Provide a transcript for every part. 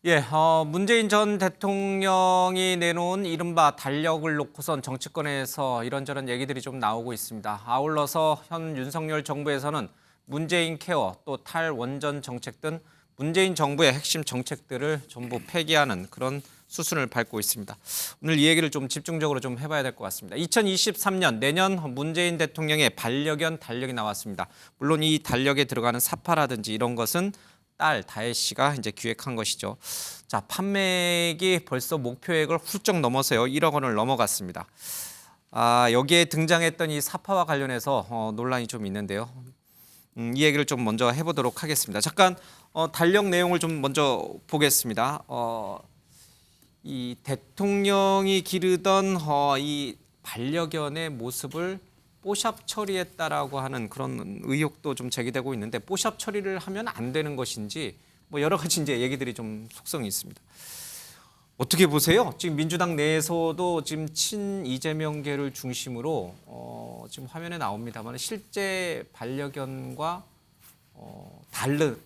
예, 문재인 전 대통령이 내놓은 이른바 달력을 놓고선 정치권에서 이런저런 얘기들이 좀 나오고 있습니다. 아울러서 현 윤석열 정부에서는 문재인 케어 또 탈원전 정책 등 문재인 정부의 핵심 정책들을 전부 폐기하는 그런 수순을 밟고 있습니다. 오늘 이 얘기를 좀 집중적으로 좀 해봐야 될 것 같습니다. 2023년 내년 문재인 대통령의 반려견 달력이 나왔습니다. 물론 이 달력에 들어가는 사파라든지 이런 것은 딸 다혜 씨가 이제 기획한 것이죠. 자, 판매액이 벌써 목표액을 훌쩍 넘어서요. 1억 원을 넘어갔습니다. 여기에 등장했던 이 사파와 관련해서 논란이 좀 있는데요. 이 얘기를 좀 먼저 해보도록 하겠습니다. 잠깐 달력 내용을 좀 먼저 보겠습니다. 이 대통령이 기르던 이 반려견의 모습을 뽀샵 처리했다라고 하는 그런 의혹도 좀 제기되고 있는데 뽀샵 처리를 하면 안 되는 것인지 뭐 여러 가지 이제 얘기들이 좀 속성이 있습니다. 어떻게 보세요? 지금 민주당 내에서도 지금 친 이재명계를 중심으로 지금 화면에 나옵니다만 실제 반려견과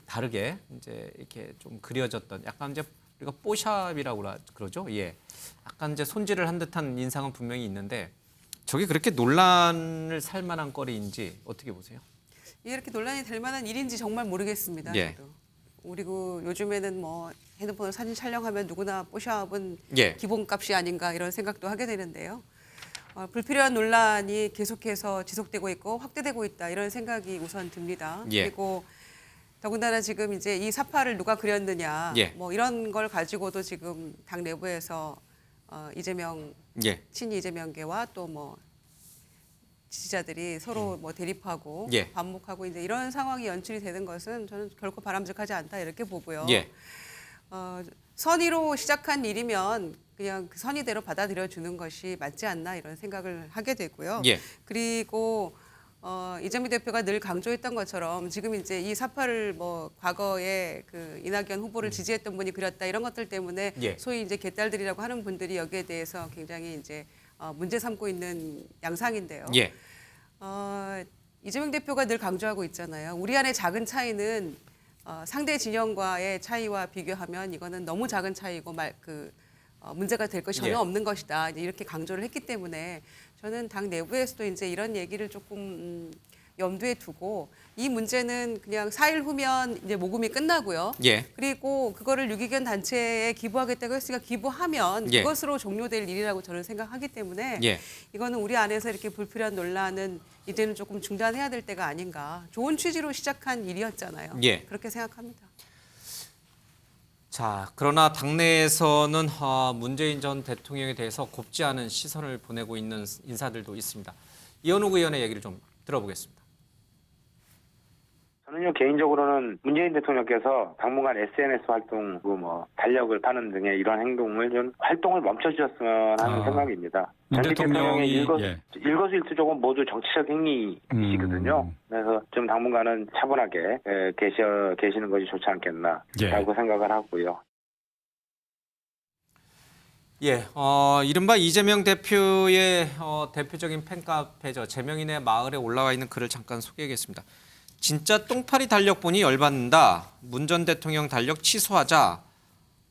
다르게 이제 이렇게 좀 그려졌던 약간 이제 우리가 뽀샵이라고 그러죠. 예, 약간 이제 손질을 한 듯한 인상은 분명히 있는데. 저게 그렇게 논란을 살 만한 거리인지 어떻게 보세요? 이렇게 논란이 될 만한 일인지 정말 모르겠습니다. 예. 그리고 요즘에는 뭐 핸드폰으로 사진 촬영하면 누구나 뽀샵은 예. 기본값이 아닌가 이런 생각도 하게 되는데요. 불필요한 논란이 계속해서 지속되고 있고 확대되고 있다 이런 생각이 우선 듭니다. 예. 그리고 더군다나 지금 이제 이 사파를 누가 그렸느냐 예. 뭐 이런 걸 가지고도 지금 당 내부에서 이재명 예. 친이 이재명계와 또 뭐 지지자들이 서로 뭐 대립하고 예. 반목하고 이제 이런 상황이 연출이 되는 것은 저는 결코 바람직하지 않다 이렇게 보고요. 예. 선의로 시작한 일이면 그냥 그 선의대로 받아들여 주는 것이 맞지 않나 이런 생각을 하게 되고요. 예. 그리고 이재명 대표가 늘 강조했던 것처럼 지금 이제 이 사파를 뭐 과거에 그 이낙연 후보를 지지했던 분이 그렸다 이런 것들 때문에 예. 소위 이제 개딸들이라고 하는 분들이 여기에 대해서 굉장히 이제 문제 삼고 있는 양상인데요. 예. 이재명 대표가 늘 강조하고 있잖아요. 우리 안의 작은 차이는 상대 진영과의 차이와 비교하면 이거는 너무 작은 차이고 문제가 될 것이 전혀 예. 없는 것이다. 이렇게 강조를 했기 때문에 저는 당 내부에서도 이제 이런 얘기를 조금 염두에 두고 이 문제는 그냥 4일 후면 이제 모금이 끝나고요. 예. 그리고 그거를 유기견 단체에 기부하겠다고 했으니까 기부하면 예. 그것으로 종료될 일이라고 저는 생각하기 때문에 예. 이거는 우리 안에서 이렇게 불필요한 논란은 이제는 조금 중단해야 될 때가 아닌가. 좋은 취지로 시작한 일이었잖아요. 예. 그렇게 생각합니다. 자, 그러나 당내에서는 문재인 전 대통령에 대해서 곱지 않은 시선을 보내고 있는 인사들도 있습니다. 이현욱 의원의 얘기를 좀 들어보겠습니다. 저는요 개인적으로는 문재인 대통령께서 당분간 SNS 활동, 뭐 달력을 파는 등의 이런 행동을 좀 활동을 멈춰주셨으면 하는 생각입니다. 문 전 대통령의 대통령이 일거수일투족은 모두 정치적 행위이시거든요. 그래서 좀 당분간은 차분하게 계시는 것이 좋지 않겠나라고 생각을 하고요. 예, 이른바 이재명 대표의 대표적인 팬카페죠. 제명인의 마을에 올라와 있는 글을 잠깐 소개하겠습니다. 진짜 똥파리 달력 보니 열받는다. 문 전 대통령 달력 취소하자.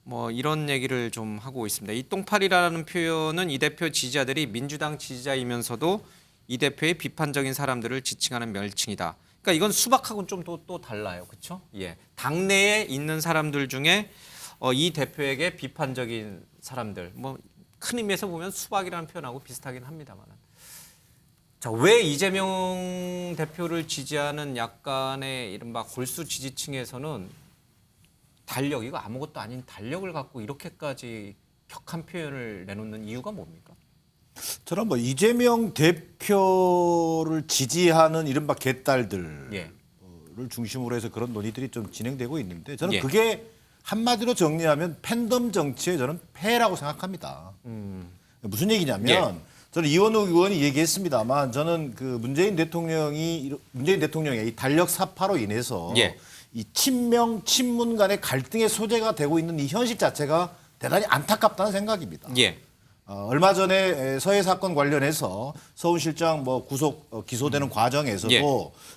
뭐 이런 얘기를 좀 하고 있습니다. 이 똥파리라는 표현은 이 대표 지지자들이 민주당 지지자이면서도 이 대표의 비판적인 사람들을 지칭하는 명칭이다. 그러니까 이건 수박하고는 좀 또 달라요. 그렇죠? 예. 당내에 있는 사람들 중에 이 대표에게 비판적인 사람들, 뭐 큰 의미에서 보면 수박이라는 표현하고 비슷하긴 합니다만. 자, 왜 이재명 대표를 지지하는 약간의 이른바 골수 지지층에서는 달력, 이거 아무것도 아닌 달력을 갖고 이렇게까지 격한 표현을 내놓는 이유가 뭡니까? 저는 뭐 이재명 대표를 지지하는 이른바 개딸들을 예. 중심으로 해서 그런 논의들이 좀 진행되고 있는데 저는 예. 그게 한마디로 정리하면 팬덤 정치의 저는 폐라고 생각합니다. 무슨 얘기냐면 예. 저는 이원욱 의원이 얘기했습니다만 저는 그 문재인 대통령의 이 달력 사파로 인해서 예. 이 친명 친문 간의 갈등의 소재가 되고 있는 이 현실 자체가 대단히 안타깝다는 생각입니다. 예. 얼마 전에 서해 사건 관련해서 서울실장 뭐 기소되는 과정에서도 예.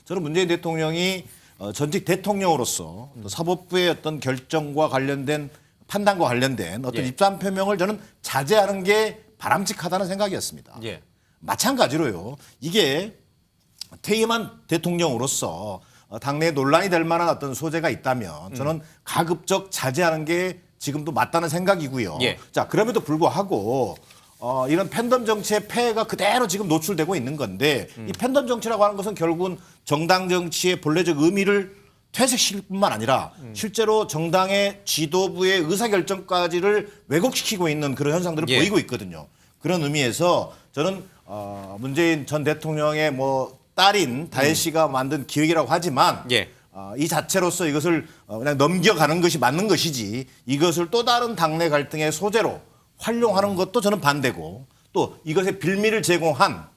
저는 문재인 대통령이 전직 대통령으로서 또 사법부의 어떤 결정과 관련된 판단과 관련된 어떤 예. 입장 표명을 저는 자제하는 게 바람직하다는 생각이었습니다. 예. 마찬가지로요. 이게 퇴임한 대통령으로서 당내 논란이 될 만한 어떤 소재가 있다면 저는 가급적 자제하는 게 지금도 맞다는 생각이고요. 예. 자, 그럼에도 불구하고 이런 팬덤 정치의 폐해가 그대로 지금 노출되고 있는 건데 이 팬덤 정치라고 하는 것은 결국은 정당 정치의 본래적 의미를 퇴색시킬 뿐만 아니라 실제로 정당의 지도부의 의사결정까지를 왜곡시키고 있는 그런 현상들을 예. 보이고 있거든요. 그런 의미에서 저는 문재인 전 대통령의 뭐 딸인 다혜 씨가 만든 기획이라고 하지만 예. 이 자체로서 이것을 그냥 넘겨가는 것이 맞는 것이지 이것을 또 다른 당내 갈등의 소재로 활용하는 것도 저는 반대고 또 이것에 빌미를 제공한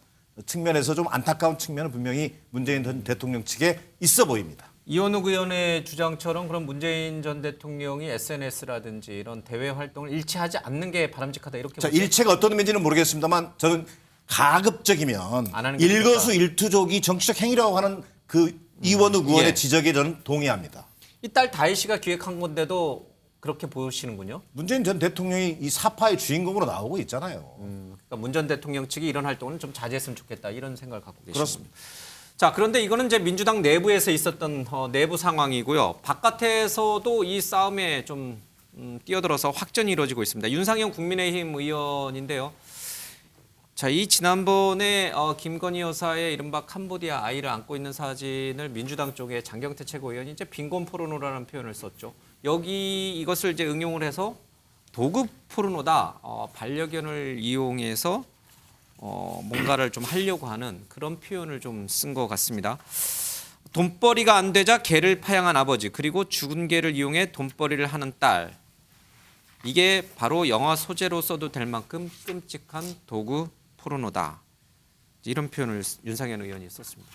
측면에서 좀 안타까운 측면은 분명히 문재인 전 대통령 측에 있어 보입니다. 이원욱 의원의 주장처럼 그럼 문재인 전 대통령이 SNS라든지 이런 대외 활동을 일치하지 않는 게 바람직하다 이렇게 자, 보세요? 일체가 어떤 의미인지는 모르겠습니다만 저는 가급적이면 안 하는 게 일거수일투족이 정치적 행위라고 하는 그 이원욱 의원의 예. 지적에 저는 동의합니다. 이 딸 다혜 씨가 기획한 건데도 그렇게 보시는군요. 문재인 전 대통령이 이 사파의 주인공으로 나오고 있잖아요. 그러니까 문 전 대통령 측이 이런 활동은 좀 자제했으면 좋겠다 이런 생각을 갖고 계십니다. 그렇습니다. 자, 그런데 이거는 이제 민주당 내부에서 있었던 내부 상황이고요. 바깥에서도 이 싸움에 좀 뛰어들어서 확전이 이루어지고 있습니다. 윤상현 국민의힘 의원인데요. 자, 이 지난번에 김건희 여사의 이른바 캄보디아 아이를 안고 있는 사진을 민주당 쪽에 장경태 최고위원이 이제 빈곤 포르노라는 표현을 썼죠. 여기 이것을 이제 응용을 해서 도급 포르노다. 반려견을 이용해서 뭔가를 좀 하려고 하는 그런 표현을 좀 쓴 것 같습니다. 돈벌이가 안 되자 개를 파양한 아버지 그리고 죽은 개를 이용해 돈벌이를 하는 딸. 이게 바로 영화 소재로 써도 될 만큼 끔찍한 도구 포르노다. 이런 표현을 윤상현 의원이 썼습니다.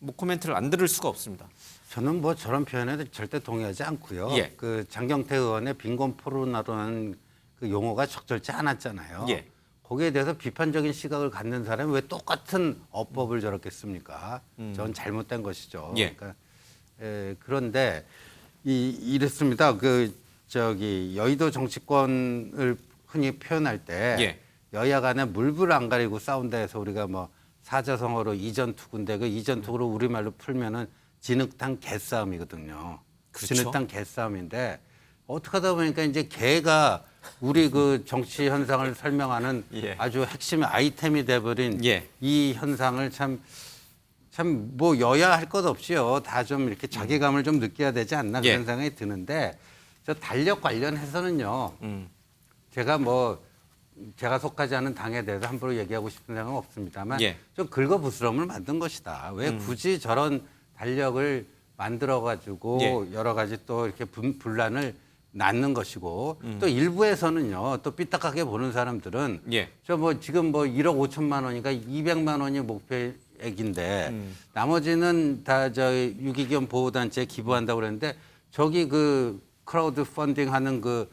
뭐 코멘트를 안 들을 수가 없습니다. 저는 뭐 저런 표현에 절대 동의하지 않고요. 예. 그 장경태 의원의 빈곤 포르노라는 그 용어가 적절치 않았잖아요. 예. 거기에 대해서 비판적인 시각을 갖는 사람이 왜 똑같은 어법을 저렇게 씁니까? 저건 잘못된 것이죠. 예. 그러니까 그런데 이랬습니다. 그 저기 여의도 정치권을 흔히 표현할 때 예. 여야 간에 물불 안 가리고 싸운다 해서 우리가 뭐 사자성어로 이전투구인데 그 이전투구로 우리말로 풀면은 진흙탕 개싸움이거든요. 그렇죠. 진흙탕 개싸움인데 어떻게 하다 보니까 이제 개가 우리 그 정치 현상을 설명하는 예. 아주 핵심 아이템이 돼버린 예. 이 현상을 참 뭐 여야 할 것 없이요. 다 좀 이렇게 자괴감을 좀 느껴야 되지 않나 그런 예. 생각이 드는데 저 달력 관련해서는요. 제가 속하지 않은 당에 대해서 함부로 얘기하고 싶은 생각은 없습니다만 예. 좀 긁어부스럼을 만든 것이다. 왜 굳이 저런 달력을 만들어 가지고 예. 여러 가지 또 이렇게 분란을 낳는 것이고 또 일부에서는요. 또 삐딱하게 보는 사람들은 예. 저 뭐 지금 뭐 1억 5천만 원이니까 200만 원이 목표액인데 나머지는 다 저 유기견 보호단체에 기부한다고 그랬는데 저기 그 크라우드 펀딩 하는 그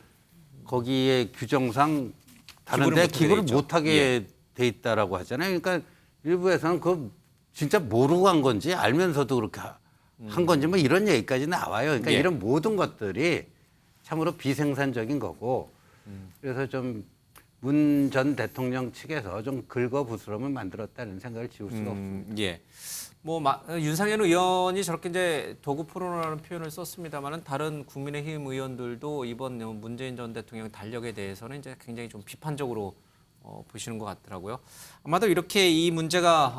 거기에 규정상 다른데 기부를 못하게 돼 있다라고 하잖아요. 그러니까 일부에서는 그 진짜 모르고 한 건지 알면서도 그렇게 한 건지 뭐 이런 얘기까지 나와요. 그러니까 예. 이런 모든 것들이 참으로 비생산적인 거고 그래서 좀 문 전 대통령 측에서 좀 긁어부스럼을 만들었다는 생각을 지울 수가 없습니다. 예. 뭐 윤상현 의원이 저렇게 이제 도구 포르노라는 표현을 썼습니다만은 다른 국민의힘 의원들도 이번 문재인 전 대통령 달력에 대해서는 이제 굉장히 좀 비판적으로 보시는 것 같더라고요. 아마도 이렇게 이 문제가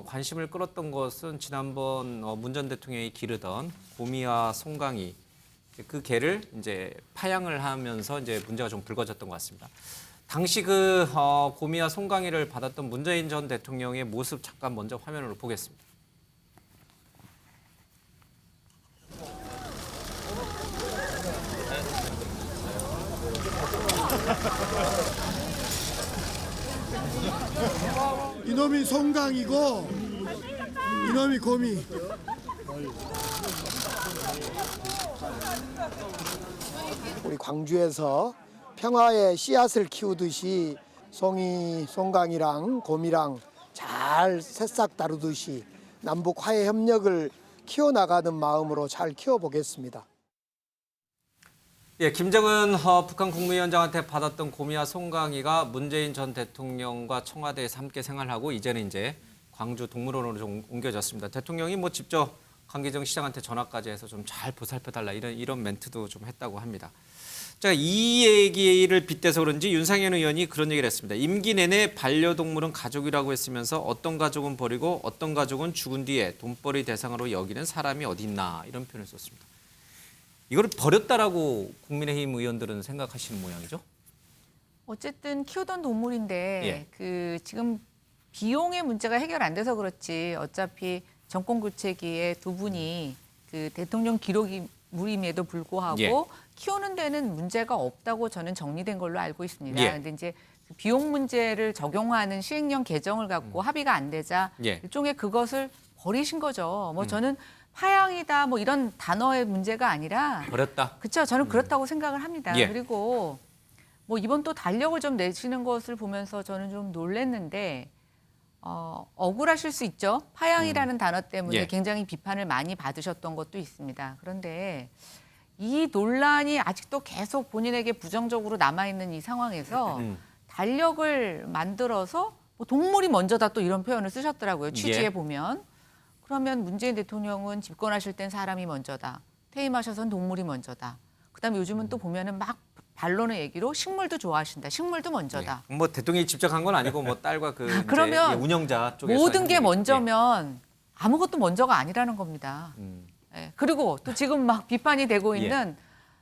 관심을 끌었던 것은 지난번 문 전 대통령이 기르던 고미와 송강이 그 개를 이제 파양을 하면서 이제 문제가 좀 불거졌던 것 같습니다. 당시 그 고미와 송강이를 받았던 문재인 전 대통령의 모습 잠깐 먼저 화면으로 보겠습니다. 이놈이 송강이고 이놈이 고미. 우리 광주에서 평화의 씨앗을 키우듯이 송강이랑 곰이랑 잘 새싹 다루듯이 남북 화해 협력을 키워나가는 마음으로 잘 키워보겠습니다. 예, 김정은 북한 국무위원장한테 받았던 고미와 송강이가 문재인 전 대통령과 청와대에서 함께 생활하고 이제는 이제 광주 동물원으로 좀 옮겨졌습니다. 대통령이 뭐 직접 강기정 시장한테 전화까지 해서 좀 잘 보살펴달라 이런 멘트도 좀 했다고 합니다. 자, 이 얘기를 빗대서 그런지 윤상현 의원이 그런 얘기를 했습니다. 임기 내내 반려동물은 가족이라고 했으면서 어떤 가족은 버리고 어떤 가족은 죽은 뒤에 돈벌이 대상으로 여기는 사람이 어디 있나 이런 표현을 썼습니다. 이걸 버렸다라고 국민의힘 의원들은 생각하시는 모양이죠? 어쨌든 키우던 동물인데 예. 그 지금 비용의 문제가 해결 안 돼서 그렇지 어차피 정권 교체기에 두 분이 그 대통령 기록이 무임에도 불구하고 예. 키우는 데는 문제가 없다고 저는 정리된 걸로 알고 있습니다. 예. 그런데 이제 그 비용 문제를 적용하는 시행령 개정을 갖고 합의가 안 되자 예. 일종의 그것을 버리신 거죠. 뭐 저는 파양이다 뭐 이런 단어의 문제가 아니라 버렸다. 그렇죠. 저는 그렇다고 생각을 합니다. 예. 그리고 뭐 이번 또 달력을 좀 내시는 것을 보면서 저는 좀 놀랐는데 억울하실 수 있죠. 파양이라는 단어 때문에 예. 굉장히 비판을 많이 받으셨던 것도 있습니다. 그런데 이 논란이 아직도 계속 본인에게 부정적으로 남아있는 이 상황에서 달력을 만들어서 뭐 동물이 먼저다 또 이런 표현을 쓰셨더라고요. 취지에 예. 보면. 그러면 문재인 대통령은 집권하실 땐 사람이 먼저다. 퇴임하셔선 동물이 먼저다. 그다음에 요즘은 또 보면은 막 반론의 얘기로 식물도 좋아하신다. 식물도 먼저다. 뭐 대통령이 직접 한 건 아니고 뭐 딸과 그 이제 그러면 운영자 쪽에서 모든 한 게 얘기. 먼저면 아무것도 먼저가 아니라는 겁니다. 예. 그리고 또 지금 막 비판이 되고 예. 있는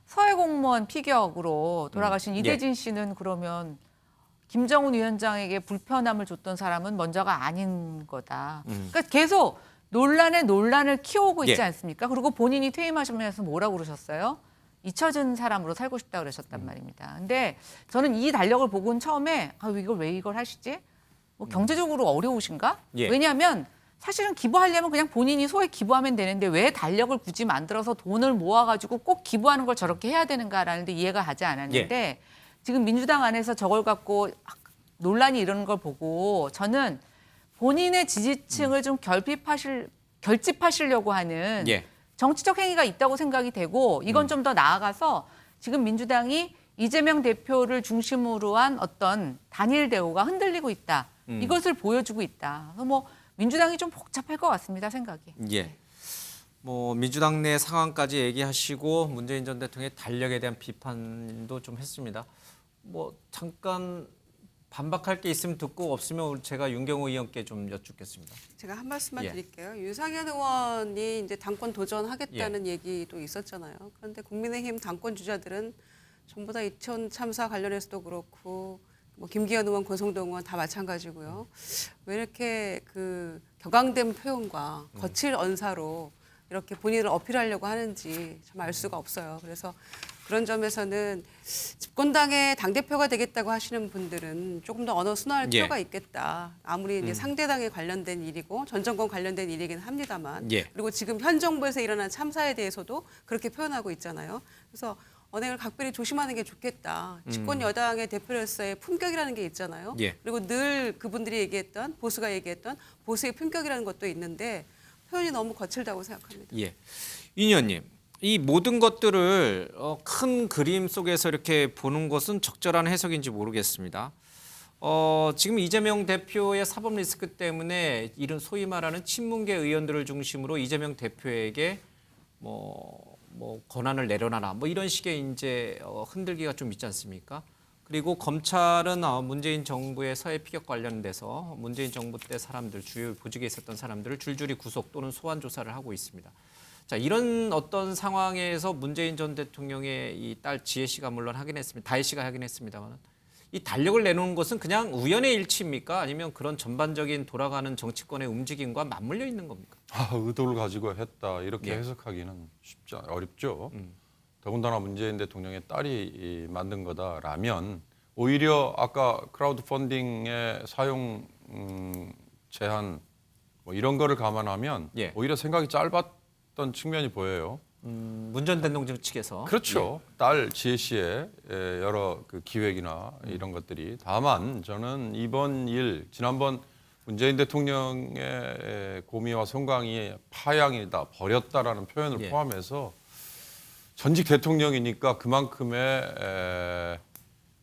서해 공무원 피격으로 돌아가신 예. 이대진 씨는 그러면 김정은 위원장에게 불편함을 줬던 사람은 먼저가 아닌 거다. 그러니까 계속 논란을 키워오고 있지 예. 않습니까? 그리고 본인이 퇴임하시면서 뭐라고 그러셨어요? 잊혀진 사람으로 살고 싶다고 그러셨단 말입니다. 근데 저는 이 달력을 보고는 처음에 이걸 왜 이걸 하시지? 뭐 경제적으로 어려우신가? 예. 왜냐하면 사실은 기부하려면 그냥 본인이 소액 기부하면 되는데 왜 달력을 굳이 만들어서 돈을 모아가지고 꼭 기부하는 걸 저렇게 해야 되는가라는 데 이해가 가지 않았는데 지금 민주당 안에서 저걸 갖고 논란이 이러는 걸 보고 저는 본인의 지지층을 좀 결집하시려고 하는 예. 정치적 행위가 있다고 생각이 되고 이건 좀 더 나아가서 지금 민주당이 이재명 대표를 중심으로 한 어떤 단일 대우가 흔들리고 있다. 이것을 보여주고 있다. 그래서 뭐 민주당이 좀 복잡할 것 같습니다, 생각이. 예. 뭐 민주당 내 상황까지 얘기하시고 문재인 전 대통령의 달력에 대한 비판도 좀 했습니다. 뭐 잠깐 반박할 게 있으면 듣고 없으면 제가 윤경호 의원께 좀 여쭙겠습니다. 제가 한 말씀만 예. 드릴게요. 윤상현 의원이 이제 당권 도전하겠다는 얘기도 있었잖아요. 그런데 국민의힘 당권 주자들은 전부 다 이천 참사 관련해서도 그렇고 뭐 김기현 의원, 권성동 의원 다 마찬가지고요. 왜 이렇게 그 격앙된 표현과 거칠 언사로 이렇게 본인을 어필하려고 하는지 참 알 수가 없어요. 그래서 그런 점에서는 집권당의 당대표가 되겠다고 하시는 분들은 조금 더 언어 순화할 예. 필요가 있겠다. 아무리 이제 상대당에 관련된 일이고 전 정권 관련된 일이긴 합니다만 예. 그리고 지금 현 정부에서 일어난 참사에 대해서도 그렇게 표현하고 있잖아요. 그래서 언행을 각별히 조심하는 게 좋겠다. 집권 여당의 대표로서의 품격이라는 게 있잖아요. 예. 그리고 늘 그분들이 얘기했던 보수가 얘기했던 보수의 품격이라는 것도 있는데 표현이 너무 거칠다고 생각합니다. 예. 윤 의원님, 이 모든 것들을 큰 그림 속에서 이렇게 보는 것은 적절한 해석인지 모르겠습니다. 지금 이재명 대표의 사법 리스크 때문에 이런 소위 말하는 친문계 의원들을 중심으로 이재명 대표에게 뭐 권한을 내려놔라 뭐 이런 식의 이제 흔들기가 좀 있지 않습니까? 그리고 검찰은 문재인 정부의 서해 피격 관련돼서 문재인 정부 때 사람들 주요 보직에 있었던 사람들을 줄줄이 구속 또는 소환 조사를 하고 있습니다. 자, 이런 어떤 상황에서 문재인 전 대통령의 이 딸 지혜 씨가 물론 하긴 했습니다. 다혜 씨가 하긴 했습니다만 이 달력을 내놓은 것은 그냥 우연의 일치입니까? 아니면 그런 전반적인 돌아가는 정치권의 움직임과 맞물려 있는 겁니까? 의도를 가지고 했다 이렇게 예. 해석하기는 어렵죠. 더군다나 문재인 대통령의 딸이 만든 거다라면 오히려 아까 크라우드 펀딩의 사용 제한 뭐 이런 거를 감안하면 예. 오히려 생각이 짧았던 측면이 보여요. 문 전 대통령 측에서 그렇죠. 딸 지혜 씨의 여러 그 기획이나 이런 것들이 다만 저는 이번 일 지난번 문재인 대통령의 고미와 송강이 파양이다 버렸다라는 표현을 예. 포함해서 전직 대통령이니까 그만큼의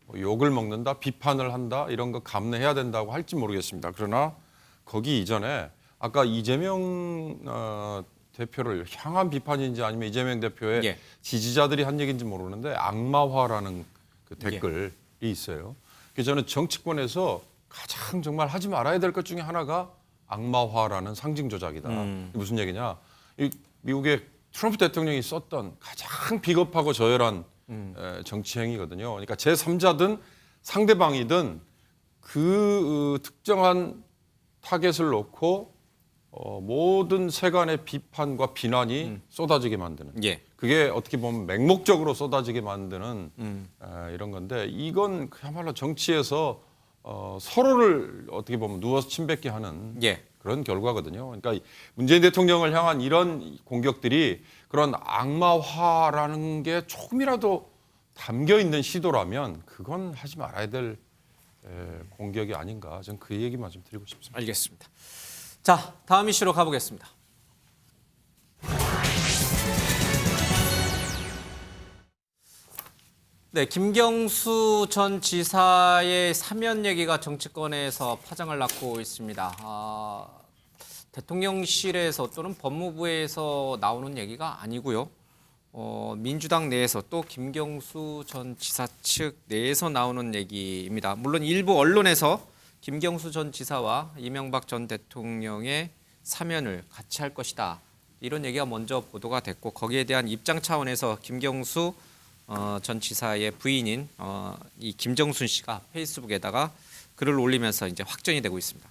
뭐 욕을 먹는다, 비판을 한다 이런 거 감내해야 된다고 할지 모르겠습니다. 그러나 거기 이전에 아까 이재명 대표를 향한 비판인지 아니면 이재명 대표의 예. 지지자들이 한 얘기인지 모르는데 악마화라는 그 댓글이 있어요. 그래서 저는 정치권에서 가장 정말 하지 말아야 될 것 중에 하나가 악마화라는 상징 조작이다. 무슨 얘기냐? 이 미국의 트럼프 대통령이 썼던 가장 비겁하고 저열한 정치 행위거든요. 그러니까 제3자든 상대방이든 그 특정한 타겟을 놓고 모든 세간의 비판과 비난이 쏟아지게 만드는. 예. 그게 어떻게 보면 맹목적으로 쏟아지게 만드는 이런 건데 이건 그야말로 정치에서 서로를 어떻게 보면 누워서 침뱉게 하는 예. 그런 결과거든요. 그러니까 문재인 대통령을 향한 이런 공격들이 그런 악마화라는 게 조금이라도 담겨 있는 시도라면 그건 하지 말아야 될 공격이 아닌가. 저는 그 얘기만 좀 드리고 싶습니다. 알겠습니다. 자, 다음 이슈로 가보겠습니다. 네, 김경수 전 지사의 사면 얘기가 정치권에서 파장을 낳고 있습니다. 대통령실에서 또는 법무부에서 나오는 얘기가 아니고요. 민주당 내에서 또 김경수 전 지사 측 내에서 나오는 얘기입니다. 물론 일부 언론에서 김경수 전 지사와 이명박 전 대통령의 사면을 같이 할 것이다. 이런 얘기가 먼저 보도가 됐고 거기에 대한 입장 차원에서 김경수 전 지사의 부인인 이 김정순 씨가 페이스북에다가 글을 올리면서 이제 확정이 되고 있습니다.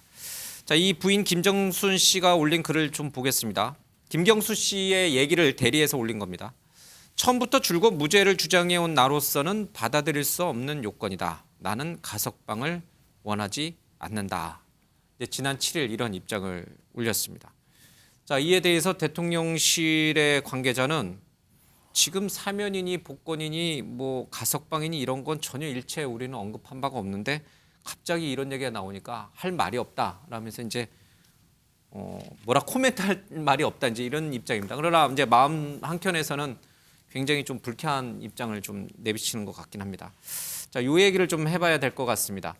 자, 이 부인 김정순 씨가 올린 글을 좀 보겠습니다. 김경수 씨의 얘기를 대리해서 올린 겁니다. 처음부터 줄곧 무죄를 주장해온 나로서는 받아들일 수 없는 요건이다. 나는 가석방을 원하지 않는다. 이제 지난 7일 이런 입장을 올렸습니다. 자, 이에 대해서 대통령실의 관계자는 지금 사면이니 복권이니 뭐 가석방이니 이런 건 전혀 일체 우리는 언급한 바가 없는데 갑자기 이런 얘기가 나오니까 할 말이 없다라면서 이제 뭐라 코멘트할 말이 없다 이제 이런 입장입니다. 그러나 이제 마음 한켠에서는 굉장히 좀 불쾌한 입장을 좀 내비치는 것 같긴 합니다. 자, 이 얘기를 좀 해봐야 될 것 같습니다.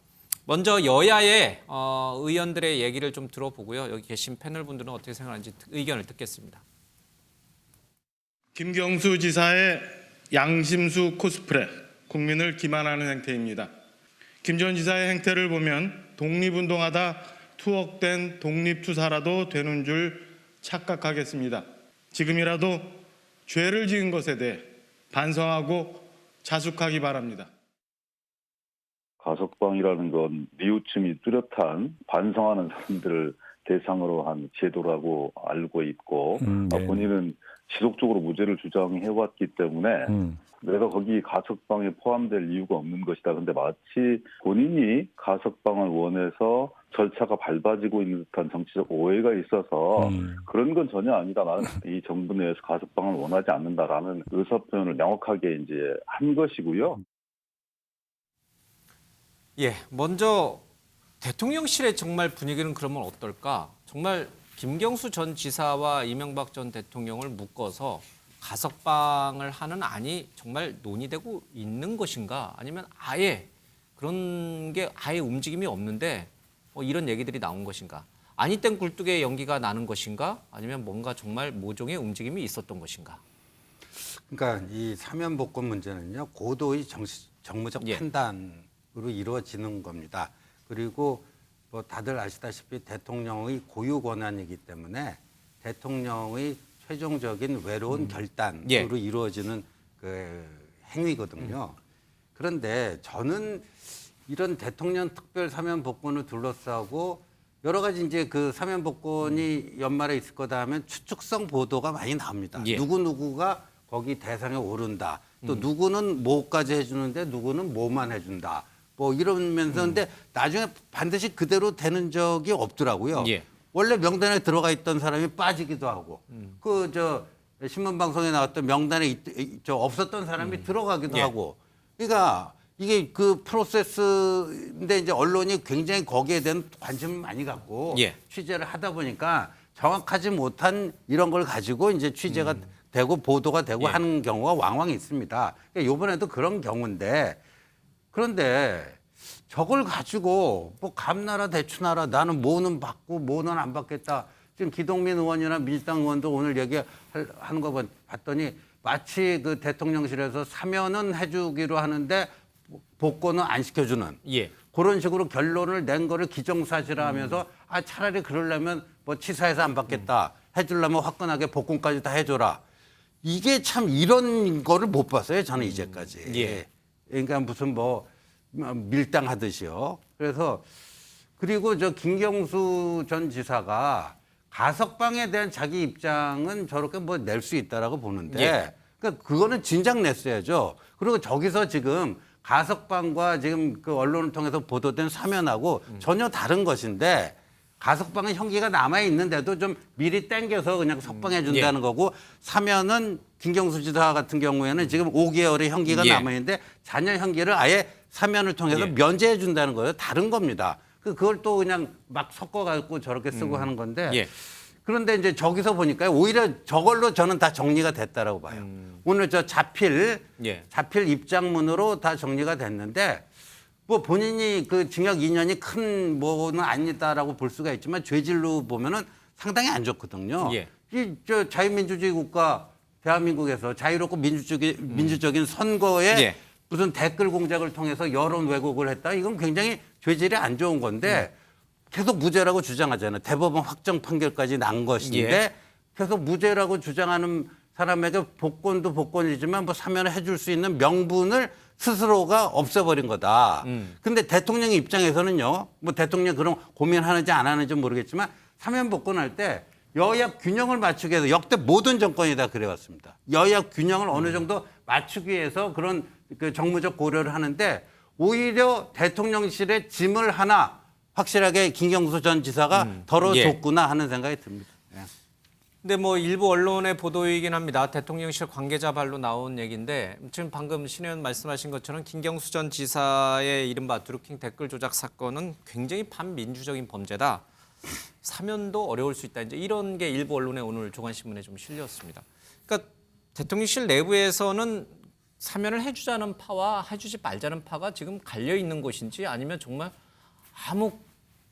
먼저 여야의 의원들의 얘기를 좀 들어보고요. 여기 계신 패널 분들은 어떻게 생각하는지 의견을 듣겠습니다. 김경수 지사의 양심수 코스프레, 국민을 기만하는 행태입니다. 김 전 지사의 행태를 보면 독립운동하다 투옥된 독립투사라도 되는 줄 착각하겠습니다. 지금이라도 죄를 지은 것에 대해 반성하고 자숙하기 바랍니다. 가석방이라는 건 뉘우침이 뚜렷한 반성하는 사람들을 대상으로 한 제도라고 알고 있고 본인은 지속적으로 무죄를 주장해왔기 때문에 내가 거기 가석방에 포함될 이유가 없는 것이다. 근데 마치 본인이 가석방을 원해서 절차가 밟아지고 있는 듯한 정치적 오해가 있어서 그런 건 전혀 아니다. 나는 이 정부 내에서 가석방을 원하지 않는다라는 의사표현을 명확하게 이제 한 것이고요. 예, 먼저 대통령실의 정말 분위기는 그러면 어떨까? 정말 김경수 전 지사와 이명박 전 대통령을 묶어서 가석방을 하는 안이 정말 논의되고 있는 것인가? 아니면 아예 그런 게 아예 움직임이 없는데 이런 얘기들이 나온 것인가? 아니 땐 굴뚝에 연기가 나는 것인가? 아니면 뭔가 정말 모종의 움직임이 있었던 것인가? 그러니까 이 사면 복권 문제는요 고도의 정무적 예. 판단으로 이루어지는 겁니다. 그리고 뭐 다들 아시다시피 대통령의 고유 권한이기 때문에 대통령의 최종적인 외로운 결단으로 예. 이루어지는 그 행위거든요. 그런데 저는 이런 대통령 특별 사면 복권을 둘러싸고 여러 가지 이제 그 사면 복권이 연말에 있을 거다 하면 추측성 보도가 많이 나옵니다. 예. 누구누구가 거기 대상에 오른다. 또 누구는 뭐까지 해주는데 누구는 뭐만 해준다. 뭐 이러면서 근데 나중에 반드시 그대로 되는 적이 없더라고요. 예. 원래 명단에 들어가 있던 사람이 빠지기도 하고 그 저 신문 방송에 나왔던 명단에 없었던 사람이 들어가기도 예. 하고 그러니까 이게 그 프로세스인데 이제 언론이 굉장히 거기에 대한 관심을 많이 갖고 예. 취재를 하다 보니까 정확하지 못한 이런 걸 가지고 이제 취재가 되고 보도가 되고 하는 경우가 왕왕 있습니다. 그러니까 이번에도 그런 경우인데 그런데 저걸 가지고 뭐 감나라 대추나라 나는 뭐는 받고 뭐는 안 받겠다. 지금 기동민 의원이나 민주당 의원도 오늘 얘기하는 거 봤더니 마치 그 대통령실에서 사면은 해주기로 하는데 복권은 안 시켜주는 그런 식으로 결론을 낸 거를 기정사실화하면서 아 차라리 그러려면 뭐 치사해서 안 받겠다. 해주려면 화끈하게 복권까지 다 해줘라. 이게 참 이런 거를 못 봤어요. 저는 이제까지. 그러니까 무슨 뭐 밀당하듯이요. 그래서 그리고 저 김경수 전 지사가 가석방에 대한 자기 입장은 저렇게 뭐 낼 수 있다라고 보는데 그러니까 그거는 진작 냈어야죠. 그리고 저기서 지금 가석방과 지금 그 언론을 통해서 보도된 사면하고 전혀 다른 것인데 가석방은 형기가 남아 있는데도 좀 미리 땡겨서 그냥 석방해 준다는 거고 사면은 김경수 지사 같은 경우에는 지금 5개월의 형기가 남아 있는데 잔여 형기를 아예 사면을 통해서 면제해 준다는 거예요. 다른 겁니다. 그걸 또 그냥 막 섞어갖고 저렇게 쓰고 하는 건데 그런데 이제 저기서 보니까 오히려 저걸로 저는 다 정리가 됐다라고 봐요. 오늘 저 자필 입장문으로 다 정리가 됐는데 뭐 본인이 그 징역 2년이 큰 뭐는 아니다라고 볼 수가 있지만 죄질로 보면은 상당히 안 좋거든요. 이 저 자유민주주의 국가 대한민국에서 자유롭고 민주적인 선거에 무슨 댓글 공작을 통해서 여론 왜곡을 했다. 이건 굉장히 죄질이 안 좋은 건데 계속 무죄라고 주장하잖아요. 대법원 확정 판결까지 난 것인데 계속 무죄라고 주장하는 사람에게 복권도 복권이지만 뭐 사면을 해줄 수 있는 명분을 스스로가 없애버린 거다. 근데 대통령 입장에서는요. 뭐 대통령 그런 고민하는지 안 하는지 모르겠지만 사면 복권할 때 여야 균형을 맞추기 위해서 역대 모든 정권이 다 그래왔습니다. 여야 균형을 어느 정도 맞추기 위해서 그런 그 정무적 고려를 하는데 오히려 대통령실에 짐을 하나 확실하게 김경수 전 지사가 덜어줬구나 하는 생각이 듭니다. 근데 뭐 일부 언론의 보도이긴 합니다. 대통령실 관계자 발로 나온 얘기인데 지금 방금 신 의원 말씀하신 것처럼 김경수 전 지사의 이른바 드루킹 댓글 조작 사건은 굉장히 반민주적인 범죄다. 사면도 어려울 수 있다. 이제 이런 게 일부 언론에 오늘 조간신문에 좀 실렸습니다. 그러니까 대통령실 내부에서는 사면을 해주자는 파와 해주지 말자는 파가 지금 갈려 있는 것인지 아니면 정말 아무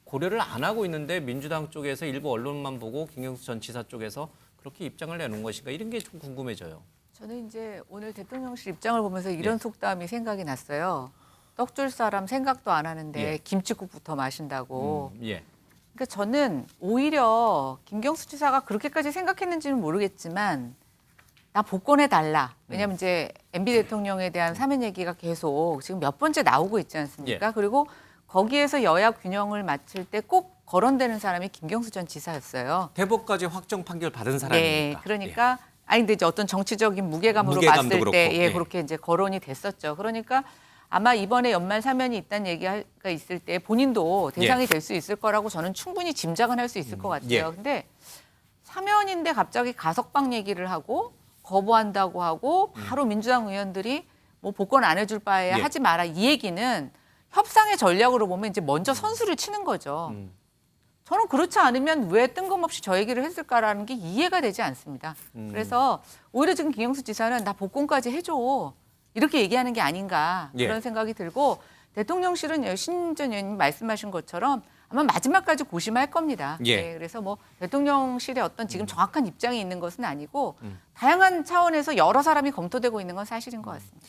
고려를 안 하고 있는데 민주당 쪽에서 일부 언론만 보고 김경수 전 지사 쪽에서 그렇게 입장을 내놓은 것인가 이런 게 좀 궁금해져요. 저는 이제 오늘 대통령실 입장을 보면서 이런 속담이 생각이 났어요. 떡 줄 사람 생각도 안 하는데 김치국부터 마신다고. 그러니까 저는 오히려 김경수 지사가 그렇게까지 생각했는지는 모르겠지만 나 복권해달라. 왜냐하면 이제 MB 대통령에 대한 사면 얘기가 계속 지금 몇 번째 나오고 있지 않습니까? 그리고 거기에서 여야 균형을 맞출 때 꼭 거론되는 사람이 김경수 전 지사였어요. 대법까지 확정 판결 받은 사람이니까. 그러니까 아니 근데 이제 어떤 정치적인 무게감으로 봤을 때 그렇게 이제 거론이 됐었죠. 그러니까 아마 이번에 연말 사면이 있다는 얘기가 있을 때 본인도 대상이 될 수 있을 거라고 저는 충분히 짐작은 할 수 있을 것 같아요. 근데 사면인데 갑자기 가석방 얘기를 하고 거부한다고 하고 바로 민주당 의원들이 뭐 복권 안 해줄 바에 하지 마라 이 얘기는 협상의 전략으로 보면 이제 먼저 선수를 치는 거죠. 저는 그렇지 않으면 왜 뜬금없이 저 얘기를 했을까라는 게 이해가 되지 않습니다. 그래서 오히려 지금 김경수 지사는 나 복권까지 해줘. 이렇게 얘기하는 게 아닌가 그런 생각이 들고 대통령실은 신 전 의원님 말씀하신 것처럼 아마 마지막까지 고심할 겁니다. 그래서 뭐 대통령실의 어떤 지금 정확한 입장이 있는 것은 아니고 다양한 차원에서 여러 사람이 검토되고 있는 건 사실인 것 같습니다.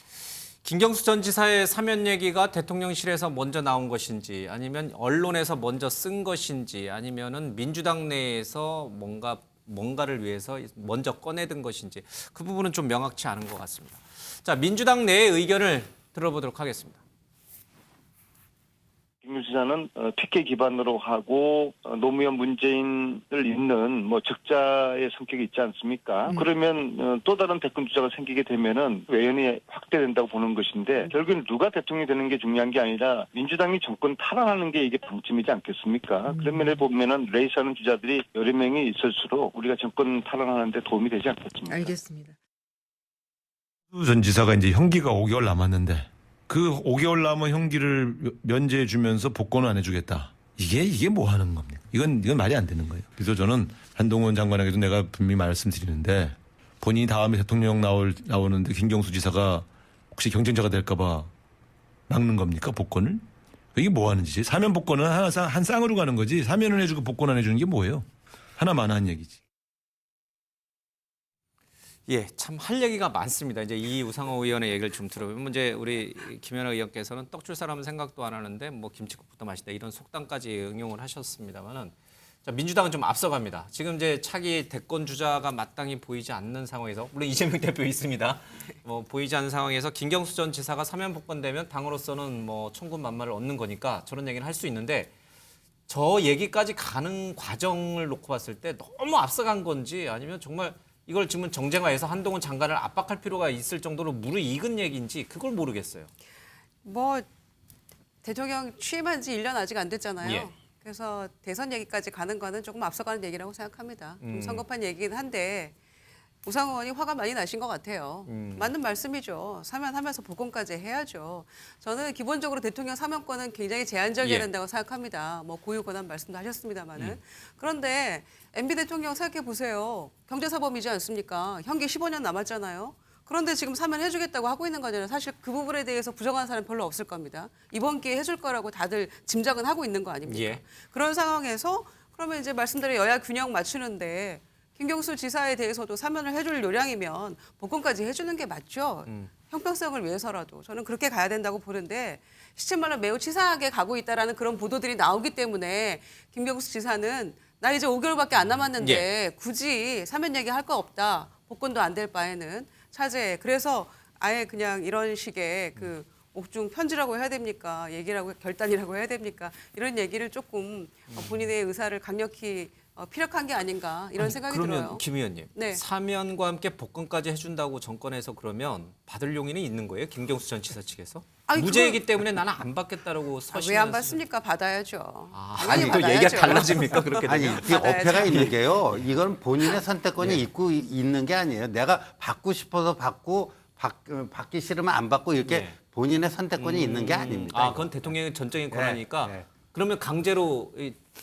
김경수 전 지사의 사면 얘기가 대통령실에서 먼저 나온 것인지 아니면 언론에서 먼저 쓴 것인지 아니면은 민주당 내에서 뭔가를 위해서 먼저 꺼내든 것인지 그 부분은 좀 명확치 않은 것 같습니다. 자, 민주당 내의 의견을 들어보도록 하겠습니다. 김 지사는 특혜 기반으로 하고 노무현 문재인을 잇는 뭐 적자의 성격이 있지 않습니까? 그러면 또 다른 대권 주자가 생기게 되면은 외연이 확대된다고 보는 것인데 결국은 누가 대통령이 되는 게 중요한 게 아니라 민주당이 정권 탈환하는 게 이게 방침이지 않겠습니까? 그런 면에 보면은 레이스하는 주자들이 여러 명이 있을수록 우리가 정권 탈환하는 데 도움이 되지 않겠습니까? 알겠습니다. 전 지사가 이제 형기가 5개월 남았는데 그 5개월 남은 형기를 면제해 주면서 복권을 안 해주겠다. 이게 뭐 하는 겁니까? 이건 말이 안 되는 거예요. 그래서 저는 한동훈 장관에게도 내가 분명히 말씀드리는데 본인이 다음에 대통령 나오는데 김경수 지사가 혹시 경쟁자가 될까봐 막는 겁니까? 복권을? 이게 뭐 하는 짓이에요? 사면 복권은 한 쌍으로 가는 거지. 사면을 해주고 복권 안 해주는 게 뭐예요? 하나만 한 얘기지. 예, 참 할 얘기가 많습니다. 이제 이 우상호 의원의 얘기를 좀 들어보면 이제 우리 김연아 의원께서는 떡 줄 사람은 생각도 안 하는데 뭐 김치국부터 맛있다 이런 속담까지 응용을 하셨습니다만은 자, 민주당은 좀 앞서갑니다. 지금 이제 차기 대권 주자가 마땅히 보이지 않는 상황에서 물론 이재명 대표 있습니다. 뭐 보이지 않는 상황에서 김경수 전 지사가 사면 복권되면 당으로서는 뭐 천군만마를 얻는 거니까 저런 얘기는 할 수 있는데 저 얘기까지 가는 과정을 놓고 봤을 때 너무 앞서간 건지 아니면 정말 이걸 지금 정쟁화해서 한동훈 장관을 압박할 필요가 있을 정도로 무르익은 얘기인지 그걸 모르겠어요. 뭐 대통령 취임한 지 1년 아직 안 됐잖아요. 예. 그래서 대선 얘기까지 가는 거는 조금 앞서가는 얘기라고 생각합니다. 좀 성급한 얘기긴 한데 우상호 의원이 화가 많이 나신 것 같아요. 맞는 말씀이죠. 사면하면서 복권까지 해야죠. 저는 기본적으로 대통령 사면권은 굉장히 제한적이어야 된다고 생각합니다. 뭐 고유 권한 말씀도 하셨습니다마는. 그런데 MB 대통령 생각해 보세요. 경제사범이지 않습니까? 형기 15년 남았잖아요. 그런데 지금 사면해주겠다고 하고 있는 거잖아요. 사실 그 부분에 대해서 부정하는 사람 별로 없을 겁니다. 이번 기회에 해줄 거라고 다들 짐작은 하고 있는 거 아닙니까? 예. 그런 상황에서 그러면 이제 말씀대로 여야 균형 맞추는데 김경수 지사에 대해서도 사면을 해줄 요량이면 복권까지 해주는 게 맞죠. 형평성을 위해서라도 저는 그렇게 가야 된다고 보는데 시체말로 매우 치사하게 가고 있다라는 그런 보도들이 나오기 때문에 김경수 지사는 나 이제 5개월밖에 안 남았는데 굳이 사면 얘기할 거 없다. 복권도 안 될 바에는 차제. 그래서 아예 그냥 이런 식의 그 옥중 편지라고 해야 됩니까? 얘기라고 결단이라고 해야 됩니까? 이런 얘기를 조금 본인의 의사를 강력히 피력한 게 아닌가 이런 생각이 그러면 들어요. 김 의원님, 네. 사면과 함께 복권까지 해준다고 정권에서 그러면 받을 용의는 있는 거예요? 김경수 전 지사 측에서? 아니, 무죄이기 때문에 나는 안 받겠다라고 서시면서 왜 안 받습니까? 받아야죠. 아니 또 얘기가 달라집니까? 그렇게 아니, 되면? 그 어폐가 있는 게요. 이건 본인의 선택권이 있고 있는 게 아니에요. 내가 받고 싶어서 받고 받기 싫으면 안 받고 이렇게 본인의 선택권이 있는 게 아닙니다. 아, 그건 대통령의 전적인 권한이니까 그러면 강제로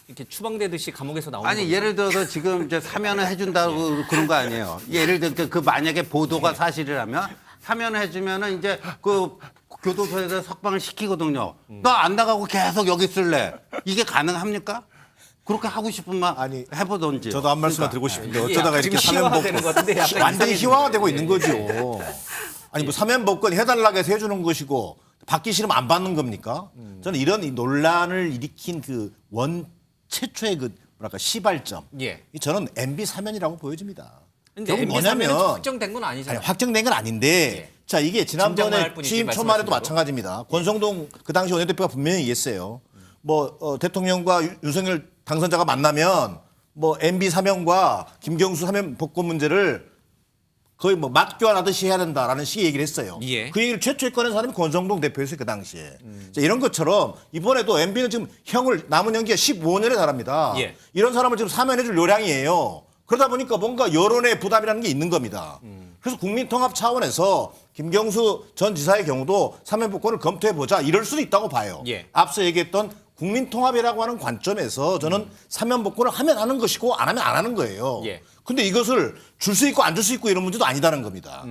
이렇게 추방되듯이 감옥에서 나오는 아니 거죠? 예를 들어서 지금 이제 사면을 해준다고 그런 거 아니에요. 예를 들어 그 만약에 보도가 사실이라면 사면을 해주면은 이제 그 교도소에서 석방을 시키거든요. 너 안 나가고 계속 여기 있을래? 이게 가능합니까? 그렇게 하고 싶으면 아니, 해보던지. 저도 한 말씀만 드리고 싶은데 어쩌다가 지금 이렇게 사면 희화화되는 것 같은데 약간 완전히 이상해지는 희화화되고 거예요. 있는 거죠. 아니 뭐 사면 복권 해달라고 해서 해주는 것이고 받기 싫으면 안 받는 겁니까? 저는 이런 이 논란을 일으킨 그 최초의 그 뭐랄까 시발점. 예. 저는 MB 사면이라고 보여집니다. 근데 결국 MB 사면은 뭐냐면 확정된 건 아니잖아요. 아니, 확정된 건 아닌데 자 이게 짐작만 지난번에 할 뿐이지, 취임 말씀하신 초말에도 대로. 마찬가지입니다. 권성동 그 당시 원내대표가 분명히 얘기했어요. 뭐 대통령과 윤석열 당선자가 만나면 뭐 MB 사면과 김경수 사면 복권 문제를 거의 뭐 맞교환하듯이 해야 된다라는 식의 얘기를 했어요. 예. 그 얘기를 최초에 꺼낸 사람이 권성동 대표였어요 그 당시에. 자, 이런 것처럼 이번에도 MB는 지금 남은 연기가 15년에 달합니다. 예. 이런 사람을 지금 사면해줄 요량이에요. 그러다 보니까 뭔가 여론의 부담이라는 게 있는 겁니다. 그래서 국민통합 차원에서 김경수 전 지사의 경우도 사면 복권을 검토해보자 이럴 수도 있다고 봐요. 예. 앞서 얘기했던 국민통합이라고 하는 관점에서 저는 사면 복권을 하면 하는 것이고 안 하면 안 하는 거예요. 예. 근데 이것을 줄 수 있고 안 줄 수 있고 이런 문제도 아니다는 겁니다.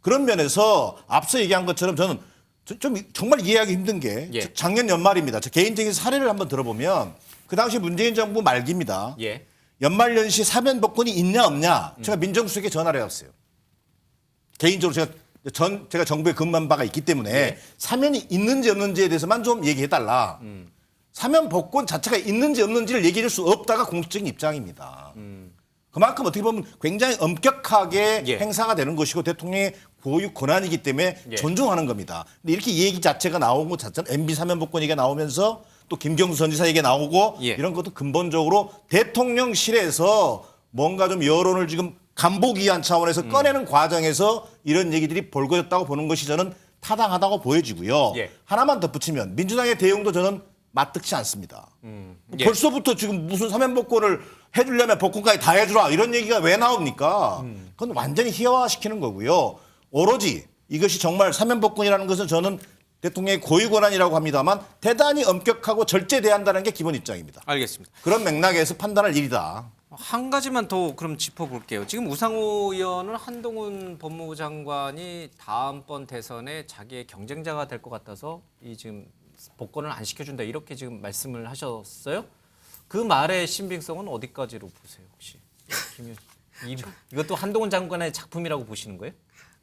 그런 면에서 앞서 얘기한 것처럼 저는 좀 정말 이해하기 힘든 게 예. 작년 연말입니다. 저 개인적인 사례를 한번 들어보면 그 당시 문재인 정부 말기입니다. 예. 연말연시 사면 복권이 있냐 없냐 제가 민정수석에 전화를 해왔어요. 개인적으로 제가 정부에 근무한 바가 있기 때문에 사면이 있는지 없는지에 대해서만 좀 얘기해달라. 사면 복권 자체가 있는지 없는지를 얘기할 수 없다가 공식적인 입장입니다. 그만큼 어떻게 보면 굉장히 엄격하게 행사가 되는 것이고 대통령의 고유 권한이기 때문에 존중하는 겁니다. 근데 이렇게 얘기 자체가 나온 것 자체는 MB 사면 복권 얘기가 나오면서 또 김경수 전 지사 얘기가 나오고 이런 것도 근본적으로 대통령실에서 뭔가 좀 여론을 지금 간보기 위한 차원에서 꺼내는 과정에서 이런 얘기들이 벌거졌다고 보는 것이 저는 타당하다고 보여지고요. 하나만 덧붙이면 민주당의 대응도 저는 마뜩지 않습니다. 벌써부터 지금 무슨 사면 복권을 해주려면 복권까지 다 해주라 이런 얘기가 왜 나옵니까? 그건 완전히 희화화시키는 거고요. 오로지 이것이 정말 사면 복권이라는 것은 저는 대통령의 고유 권한이라고 합니다만 대단히 엄격하고 절제돼야 한다는 게 기본 입장입니다. 알겠습니다. 그런 맥락에서 판단할 일이다. 한 가지만 더 그럼 짚어볼게요. 지금 우상호 의원은 한동훈 법무부 장관이 다음번 대선에 자기의 경쟁자가 될 것 같아서 이 지금 복권을 안 시켜준다 이렇게 지금 말씀을 하셨어요. 그 말의 신빙성은 어디까지로 보세요 혹시? 이것도 한동훈 장관의 작품이라고 보시는 거예요?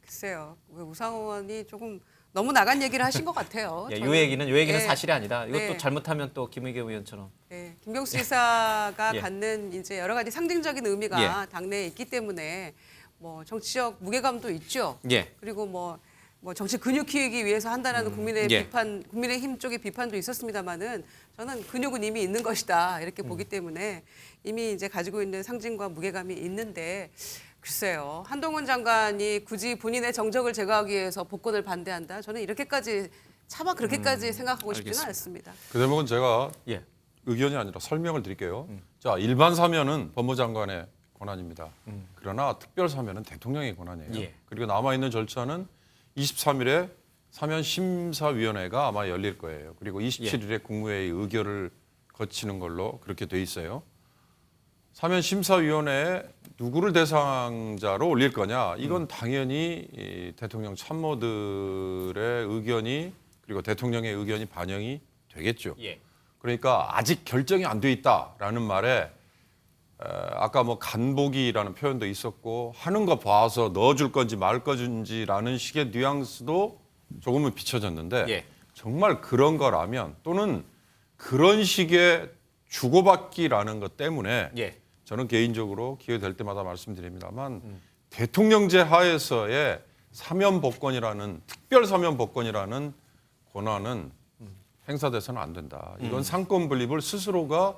글쎄요. 왜 우상호 의원이 조금 너무 나간 얘기를 하신 것 같아요. 이 얘기는 예. 사실이 아니다. 이것도 네. 잘못하면 또 김의겸 의원처럼. 네, 김경수 지사가 예. 갖는 이제 여러 가지 상징적인 의미가 당내에 있기 때문에 뭐 정치적 무게감도 있죠. 예. 그리고 뭐 정치 근육 키우기 위해서 한다는 국민의 예. 비판, 국민의힘 쪽의 비판도 있었습니다만은 저는 근육은 이미 있는 것이다 이렇게 보기 때문에 이미 이제 가지고 있는 상징과 무게감이 있는데. 글쎄요. 한동훈 장관이 굳이 본인의 정적을 제거하기 위해서 복권을 반대한다. 저는 이렇게까지 차마 그렇게까지 생각하고 싶지는 알겠습니다. 않습니다. 그 대목은 제가 예. 의견이 아니라 설명을 드릴게요. 자, 일반 사면은 법무장관의 권한입니다. 그러나 특별 사면은 대통령의 권한이에요. 예. 그리고 남아 있는 절차는 23일에 사면 심사위원회가 아마 열릴 거예요. 그리고 27일에 국무회의 의결을 거치는 걸로 그렇게 돼 있어요. 사면 심사위원회에 누구를 대상자로 올릴 거냐? 이건 당연히 이 대통령 참모들의 의견이 그리고 대통령의 의견이 반영이 되겠죠. 예. 그러니까 아직 결정이 안 돼 있다라는 말에 아까 뭐 간보기라는 표현도 있었고 하는 거 봐서 넣어줄 건지 말 건지라는 식의 뉘앙스도 조금은 비춰졌는데 예. 정말 그런 거라면 또는 그런 식의 주고받기라는 것 때문에 예. 저는 개인적으로 기회 될 때마다 말씀드립니다만 대통령제 하에서의 사면 복권이라는 특별 사면 복권이라는 권한은 행사돼서는 안 된다. 이건 상권 분립을 스스로가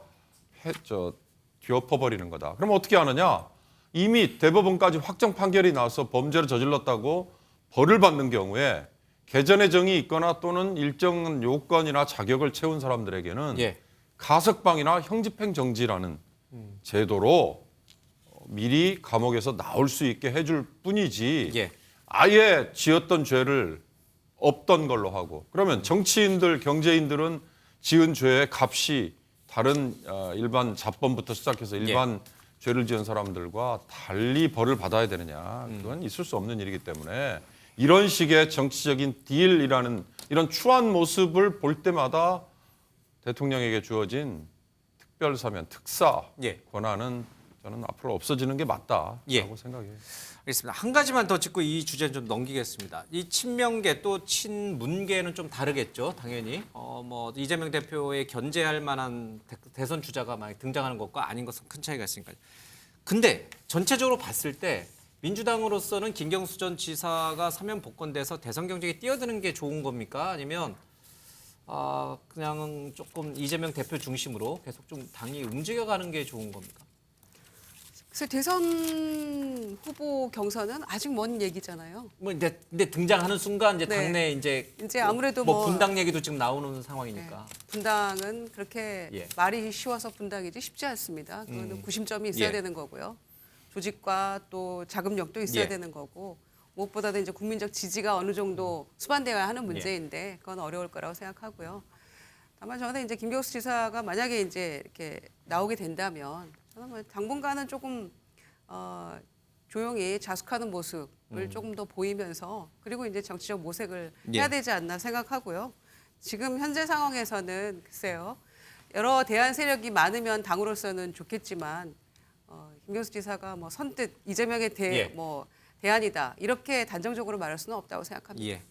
뒤엎어버리는 거다. 그럼 어떻게 하느냐? 이미 대법원까지 확정 판결이 나서 범죄를 저질렀다고 벌을 받는 경우에 개전의 정이 있거나 또는 일정 요건이나 자격을 채운 사람들에게는 예. 가석방이나 형집행 정지라는 제도로 미리 감옥에서 나올 수 있게 해줄 뿐이지 예. 아예 지었던 죄를 없던 걸로 하고 그러면 정치인들, 경제인들은 지은 죄의 값이 다른 일반 잡범부터 시작해서 일반 죄를 지은 사람들과 달리 벌을 받아야 되느냐. 그건 있을 수 없는 일이기 때문에 이런 식의 정치적인 딜이라는 이런 추한 모습을 볼 때마다 대통령에게 주어진 특별사면, 특사 권한은 저는 앞으로 없어지는 게 맞다라고 생각해요. 알겠습니다. 한 가지만 더 짚고 이 주제는 좀 넘기겠습니다. 이 친명계 또 친문계는 좀 다르겠죠, 당연히. 뭐 이재명 대표에 견제할 만한 대선 주자가 많이 등장하는 것과 아닌 것은 큰 차이가 있으니까요. 근데 전체적으로 봤을 때 민주당으로서는 김경수 전 지사가 사면 복권돼서 대선 경쟁에 뛰어드는 게 좋은 겁니까? 아니면 그냥 조금 이재명 대표 중심으로 계속 좀 당이 움직여가는 게 좋은 겁니까? 그래서 대선 후보 경선은 아직 먼 얘기잖아요. 뭐 근데 등장하는 순간 이제 네. 당내 이제 아무래도 뭐 분당 얘기도 지금 나오는 상황이니까. 네. 분당은 그렇게 말이 쉬워서 분당이지 쉽지 않습니다. 그거는 구심점이 있어야 되는 거고요. 조직과 또 자금력도 있어야 되는 거고 무엇보다도 이제 국민적 지지가 어느 정도 수반되어야 하는 문제인데 그건 어려울 거라고 생각하고요. 다만 저는 이제 김경수 지사가 만약에 이제 이렇게 나오게 된다면 저는 뭐 당분간은 조금 조용히 자숙하는 모습을 조금 더 보이면서 그리고 이제 정치적 모색을 해야 되지 않나 생각하고요. 지금 현재 상황에서는 글쎄요. 여러 대안 세력이 많으면 당으로서는 좋겠지만 김경수 지사가 뭐 선뜻 이재명의 대안이다 이렇게 단정적으로 말할 수는 없다고 생각합니다. 예.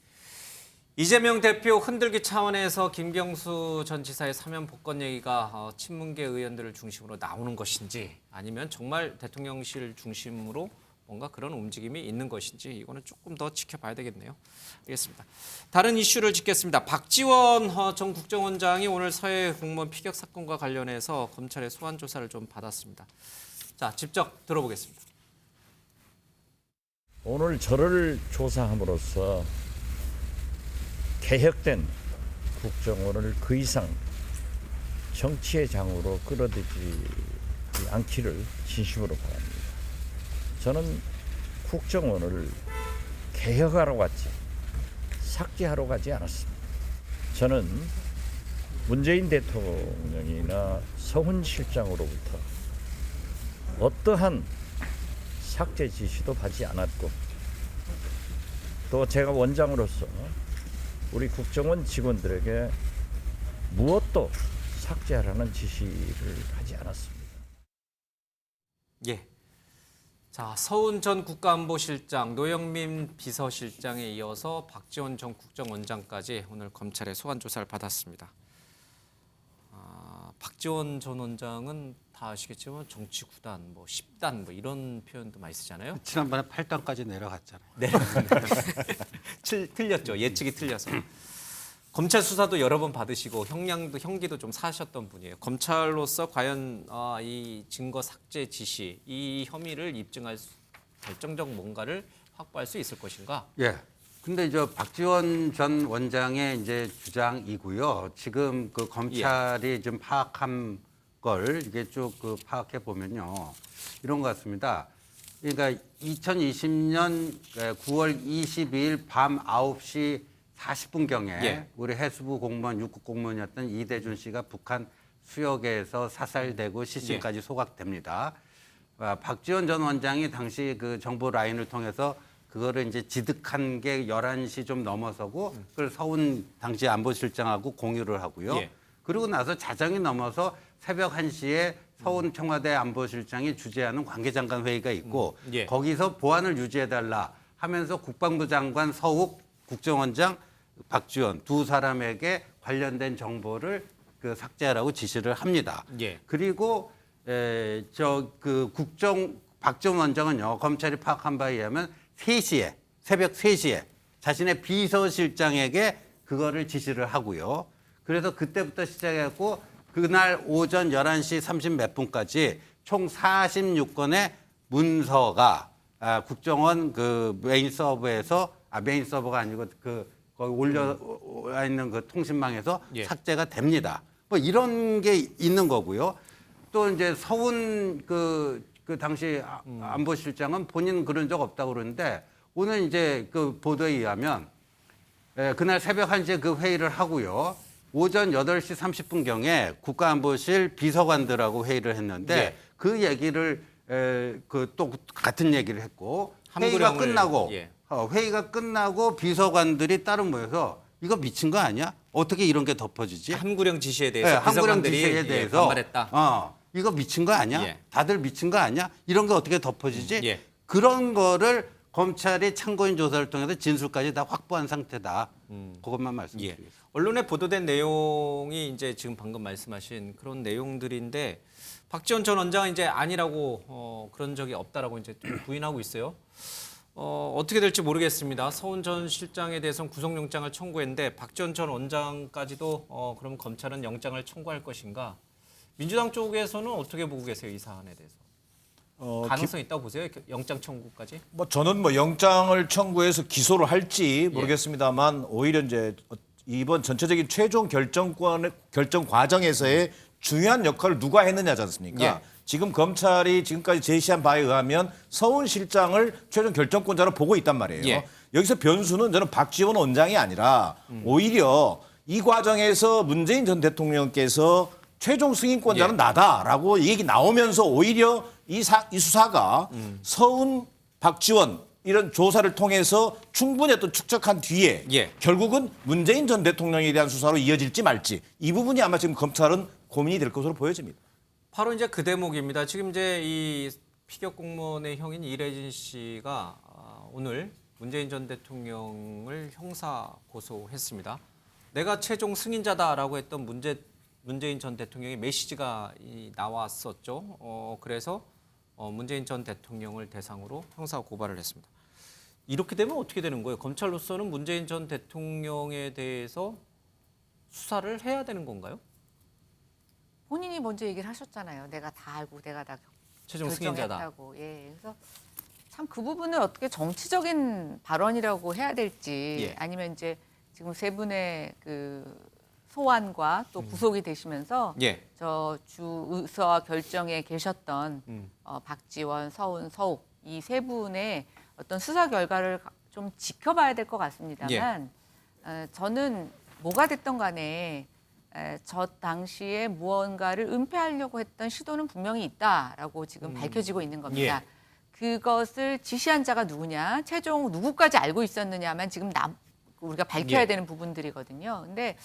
이재명 대표 흔들기 차원에서 김경수 전 지사의 사면 복권 얘기가 친문계 의원들을 중심으로 나오는 것인지 아니면 정말 대통령실 중심으로 뭔가 그런 움직임이 있는 것인지 이거는 조금 더 지켜봐야 되겠네요. 알겠습니다. 다른 이슈를 짚겠습니다. 박지원 전 국정원장이 오늘 서해 공무원 피격 사건과 관련해서 검찰의 소환 조사를 좀 받았습니다. 자, 직접 들어보겠습니다. 오늘 저를 조사함으로써 개혁된 국정원을 그 이상 정치의 장으로 끌어들이지 않기를 진심으로 바랍니다. 저는 국정원을 개혁하러 갔지 삭제하러 가지 않았습니다. 저는 문재인 대통령이나 서훈 실장으로부터 어떠한 삭제 지시도 받지 않았고 또 제가 원장으로서 우리 국정원 직원들에게 무엇도 삭제하라는 지시를 하지 않았습니다. 예. 자, 서훈 전 국가안보실장, 노영민 비서실장에 이어서 박지원 전 국정원장까지 오늘 검찰의 소환 조사를 받았습니다. 박지원 전 원장은 다 아시겠지만 정치 구단, 뭐 10단 뭐 이런 표현도 많이 쓰잖아요. 지난번에 8단까지 내려갔잖아요. 네. 틀렸죠. 예측이 틀려서. 검찰 수사도 여러 번 받으시고 형기도 좀 사셨던 분이에요. 검찰로서 과연 이 증거 삭제 지시, 이 혐의를 입증할 결정적 뭔가를 확보할 수 있을 것인가? 예. 근데 이제 박지원 전 원장의 이제 주장이고요. 지금 그 검찰이 좀 파악한 걸 이게 쭉 그 파악해 보면요. 이런 것 같습니다. 그러니까 2020년 9월 22일 밤 9시 40분경에 예. 우리 해수부 공무원, 육국 공무원이었던 이대준 씨가 북한 수역에서 사살되고 시신까지 소각됩니다. 박지원 전 원장이 당시 그 정보 라인을 통해서 그거를 이제 지득한 게 11시 좀 넘어서고 그걸 서훈 당시 안보실장하고 공유를 하고요. 예. 그리고 나서 자정이 넘어서 새벽 1시에 서훈 청와대 안보실장이 주재하는 관계장관 회의가 있고 예. 거기서 보안을 유지해달라 하면서 국방부 장관 서욱, 국정원장 박지원 두 사람에게 관련된 정보를 그 삭제하라고 지시를 합니다. 예. 그리고 박지원 원장은요 검찰이 파악한 바에 의하면 3시에 새벽 3시에 자신의 비서실장에게 그거를 지시를 하고요. 그래서 그때부터 시작했고 그날 오전 11시 30 몇 분까지 총 46건의 문서가 국정원 그 메인 서버에서 메인 서버가 아니고 그 거기 올려 있는 그 통신망에서 예. 삭제가 됩니다. 뭐 이런 게 있는 거고요. 또 이제 서훈 그 당시 안보실장은 본인 그런 적 없다고 그러는데 오늘 이제 그 보도에 의하면 그날 새벽 1시에 그 회의를 하고요. 오전 8시 30분경에 국가안보실 비서관들하고 회의를 했는데 예. 그 얘기를 또 같은 얘기를 했고 회의가 끝나고 예. 회의가 끝나고 비서관들이 따로 모여서 이거 미친 거 아니야? 어떻게 이런 게 덮어지지? 한구령 지시에 대해서 네, 한구령 비서관들이 지시에 대해서 반발했다. 이거 미친 거 아니야? 예. 다들 미친 거 아니야? 이런 게 어떻게 덮어지지? 예. 그런 거를 검찰이 참고인 조사를 통해서 진술까지 다 확보한 상태다. 그것만 예. 말씀드리겠습니다. 언론에 보도된 내용이 이제 지금 방금 말씀하신 그런 내용들인데 박지원 전 원장은 이제 아니라고 그런 적이 없다라고 이제 좀 부인하고 있어요. 어떻게 될지 모르겠습니다. 서훈 전 실장에 대해서는 구속영장을 청구했는데 박지원 전 원장까지도 그럼 검찰은 영장을 청구할 것인가? 민주당 쪽에서는 어떻게 보고 계세요, 이 사안에 대해서? 가능성 있다고 보세요, 영장 청구까지? 뭐 저는 뭐 영장을 청구해서 기소를 할지 모르겠습니다만 오히려 이제 이번 전체적인 최종 결정 과정에서의 중요한 역할을 누가 했느냐지 않습니까? 예. 지금 검찰이 지금까지 제시한 바에 의하면 서훈 실장을 최종 결정권자로 보고 있단 말이에요. 예. 여기서 변수는 저는 박지원 원장이 아니라 오히려 이 과정에서 문재인 전 대통령께서 최종 승인권자는 나다라고 얘기 나오면서 오히려 이 수사가 서훈, 박지원 이런 조사를 통해서 충분히 또 축적한 뒤에 결국은 문재인 전 대통령에 대한 수사로 이어질지 말지 이 부분이 아마 지금 검찰은 고민이 될 것으로 보여집니다. 바로 이제 그 대목입니다. 지금 이제 이 피격 공무원의 형인 이래진 씨가 오늘 문재인 전 대통령을 형사 고소했습니다. 내가 최종 승인자다라고 했던 문재인 전 대통령의 메시지가 나왔었죠. 그래서 문재인 전 대통령을 대상으로 형사 고발을 했습니다. 이렇게 되면 어떻게 되는 거예요? 검찰로서는 문재인 전 대통령에 대해서 수사를 해야 되는 건가요? 본인이 먼저 얘기를 하셨잖아요. 내가 다 알고 내가 다 최종 승인자다. 결정했다고. 예. 그래서 참 그 부분을 어떻게 정치적인 발언이라고 해야 될지 아니면 이제 지금 세 분의 그 소환과 또 구속이 되시면서 저 주 의서 결정에 계셨던 박지원, 서훈, 서욱 이 세 분의 어떤 수사 결과를 좀 지켜봐야 될 것 같습니다만 저는 뭐가 됐던 간에 저 당시에 무언가를 은폐하려고 했던 시도는 분명히 있다라고 지금 밝혀지고 있는 겁니다. 그것을 지시한 자가 누구냐, 최종 누구까지 알고 있었느냐만 지금 우리가 밝혀야 되는 부분들이거든요. 근데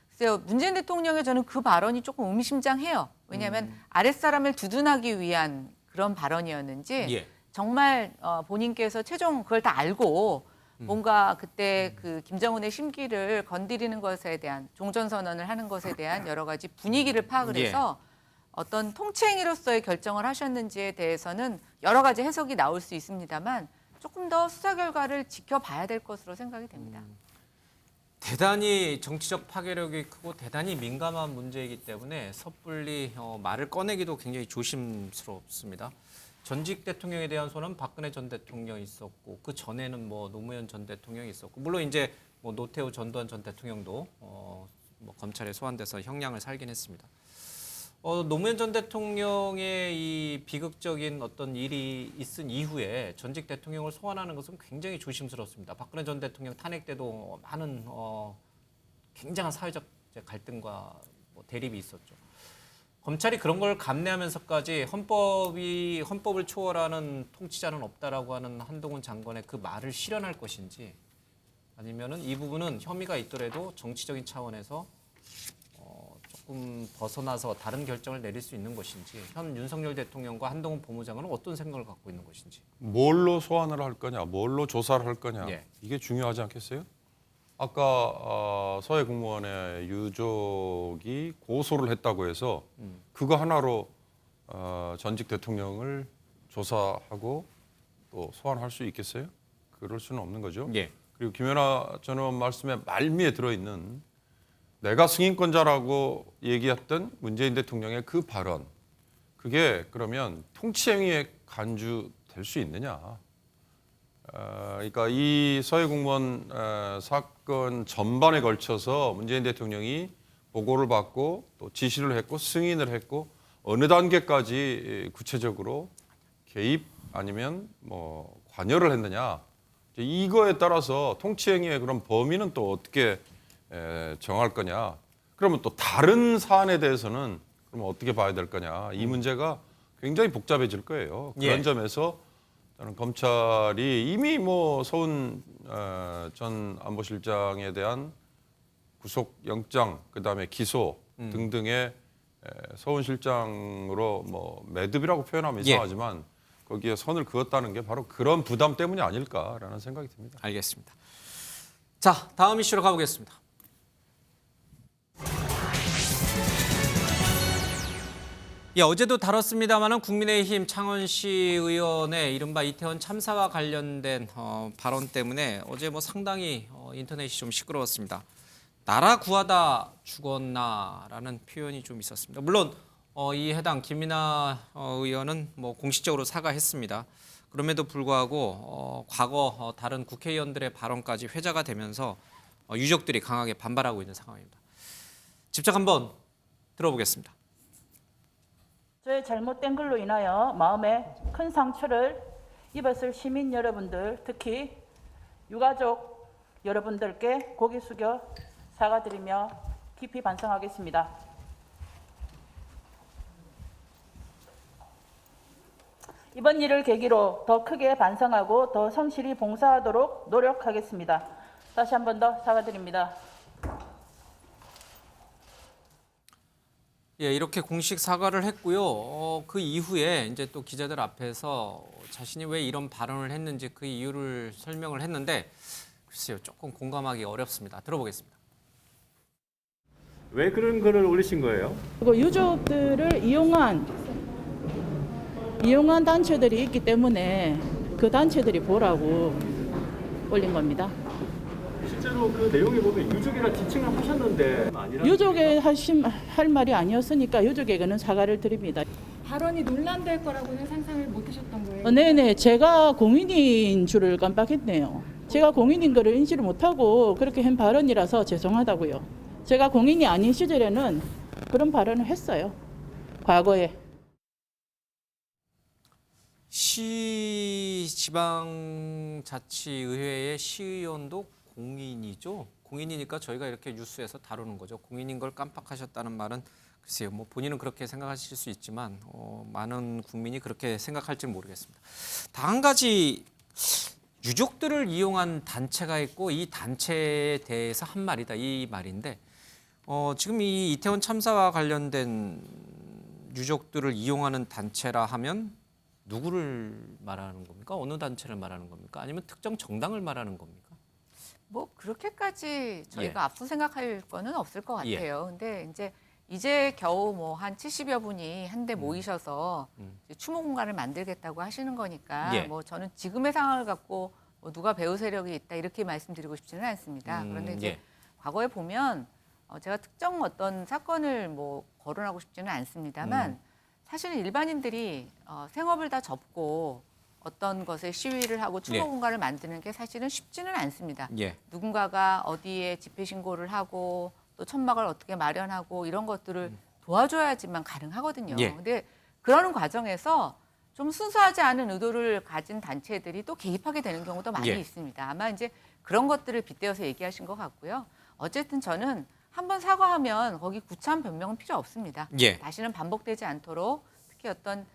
글쎄요, 문재인 대통령의 저는 그 발언이 조금 의미심장해요. 왜냐하면 아랫사람을 두둔하기 위한 그런 발언이었는지 정말 본인께서 최종 그걸 다 알고 뭔가 그때 그 김정은의 심기를 건드리는 것에 대한 종전선언을 하는 것에 대한 여러 가지 분위기를 파악을 해서 어떤 통치행위로서의 결정을 하셨는지에 대해서는 여러 가지 해석이 나올 수 있습니다만 조금 더 수사 결과를 지켜봐야 될 것으로 생각이 됩니다. 대단히 정치적 파괴력이 크고 대단히 민감한 문제이기 때문에 섣불리 말을 꺼내기도 굉장히 조심스럽습니다. 전직 대통령에 대한 소는 박근혜 전 대통령이 있었고 그 전에는 뭐 노무현 전 대통령이 있었고 물론 이제 뭐 노태우 전두환 전 대통령도 뭐 검찰에 소환돼서 형량을 살긴 했습니다. 노무현 전 대통령의 이 비극적인 어떤 일이 있은 이후에 전직 대통령을 소환하는 것은 굉장히 조심스럽습니다. 박근혜 전 대통령 탄핵 때도 많은 굉장한 사회적 갈등과 뭐 대립이 있었죠. 검찰이 그런 걸 감내하면서까지 헌법을 초월하는 통치자는 없다라고 하는 한동훈 장관의 그 말을 실현할 것인지 아니면은 이 부분은 혐의가 있더라도 정치적인 차원에서 조금 벗어나서 다른 결정을 내릴 수 있는 것인지 현 윤석열 대통령과 한동훈 법무장관은 어떤 생각을 갖고 있는 것인지. 뭘로 소환을 할 거냐, 뭘로 조사를 할 거냐 이게 중요하지 않겠어요? 아까 서해 공무원의 유족이 고소를 했다고 해서 그거 하나로 전직 대통령을 조사하고 또 소환할 수 있겠어요? 그럴 수는 없는 거죠. 그리고 김연아 전 의원 말씀에 말미에 들어있는 내가 승인권자라고 얘기했던 문재인 대통령의 그 발언, 그게 그러면 통치행위에 간주될 수 있느냐? 그러니까 이 서해 공무원 사건 전반에 걸쳐서 문재인 대통령이 보고를 받고 또 지시를 했고 승인을 했고 어느 단계까지 구체적으로 개입 아니면 뭐 관여를 했느냐, 이거에 따라서 통치행위의 그런 범위는 또 어떻게 정할 거냐. 그러면 또 다른 사안에 대해서는 그러면 어떻게 봐야 될 거냐. 이 문제가 굉장히 복잡해질 거예요. 그런 점에서 저는 검찰이 이미 뭐 서훈 전 안보실장에 대한 구속영장, 그다음에 기소 등등의 서훈 실장으로 뭐 매듭이라고 표현하면 이상하지만 거기에 선을 그었다는 게 바로 그런 부담 때문이 아닐까라는 생각이 듭니다. 알겠습니다. 자, 다음 이슈로 가보겠습니다. 어제도 다뤘습니다마는 국민의힘 창원시 의원의 이른바 이태원 참사와 관련된 발언 때문에 어제 뭐 상당히 인터넷이 좀 시끄러웠습니다. 나라 구하다 죽었나라는 표현이 좀 있었습니다. 물론 이 해당 김민아 의원은 뭐 공식적으로 사과했습니다. 그럼에도 불구하고 과거 다른 국회의원들의 발언까지 회자가 되면서 유족들이 강하게 반발하고 있는 상황입니다. 직접 한번 들어보겠습니다. 저의 잘못된 글로 인하여 마음에 큰 상처를 입었을 시민 여러분들, 특히 유가족 여러분들께 고개 숙여 사과드리며 깊이 반성하겠습니다. 이번 일을 계기로 더 크게 반성하고 더 성실히 봉사하도록 노력하겠습니다. 다시 한 번 더 사과드립니다. 이렇게 공식 사과를 했고요. 그 이후에 이제 또 기자들 앞에서 자신이 왜 이런 발언을 했는지 그 이유를 설명을 했는데 글쎄요, 조금 공감하기 어렵습니다. 들어보겠습니다. 왜 그런 글을 올리신 거예요? 그리고 유족들을 이용한 단체들이 있기 때문에 그 단체들이 보라고 올린 겁니다. 실제로 그 내용에 보면 유족이라 지칭을 하셨는데 유족에 할 말이 아니었으니까 유족에게는 사과를 드립니다. 발언이 논란될 거라고는 상상을 못 하셨던 거예요? 네네, 제가 공인인 줄을 깜빡했네요. 제가 공인인 거를 인지를 못하고 그렇게 한 발언이라서 죄송하다고요. 제가 공인이 아닌 시절에는 그런 발언을 했어요. 과거에. 시지방자치의회의 시의원도 공인이죠. 공인이니까 저희가 이렇게 뉴스에서 다루는 거죠. 공인인 걸 깜빡하셨다는 말은 글쎄요. 뭐 본인은 그렇게 생각하실 수 있지만 많은 국민이 그렇게 생각할지는 모르겠습니다. 다 한 가지 유족들을 이용한 단체가 있고 이 단체에 대해서 한 말이다 이 말인데 지금 이 이태원 참사와 관련된 유족들을 이용하는 단체라 하면 누구를 말하는 겁니까? 어느 단체를 말하는 겁니까? 아니면 특정 정당을 말하는 겁니까? 뭐 그렇게까지 저희가 예. 앞서 생각할 거는 없을 것 예. 같아요. 근데 이제 겨우 뭐 한 70여 분이 한데 모이셔서 이제 추모 공간을 만들겠다고 하시는 거니까 예. 뭐 저는 지금의 상황을 갖고 뭐 누가 배후 세력이 있다 이렇게 말씀드리고 싶지는 않습니다. 그런데 이제 예. 과거에 보면 제가 특정 어떤 사건을 뭐 거론하고 싶지는 않습니다만 사실은 일반인들이 생업을 다 접고 어떤 것에 시위를 하고 추모 예. 공간을 만드는 게 사실은 쉽지는 않습니다. 예. 누군가가 어디에 집회 신고를 하고 또 천막을 어떻게 마련하고 이런 것들을 도와줘야지만 가능하거든요. 예. 근데 그러는 과정에서 좀 순수하지 않은 의도를 가진 단체들이 또 개입하게 되는 경우도 많이 예. 있습니다. 아마 이제 그런 것들을 빗대어서 얘기하신 것 같고요. 어쨌든 저는 한번 사과하면 거기 구차한 변명은 필요 없습니다. 예. 다시는 반복되지 않도록 특히 어떤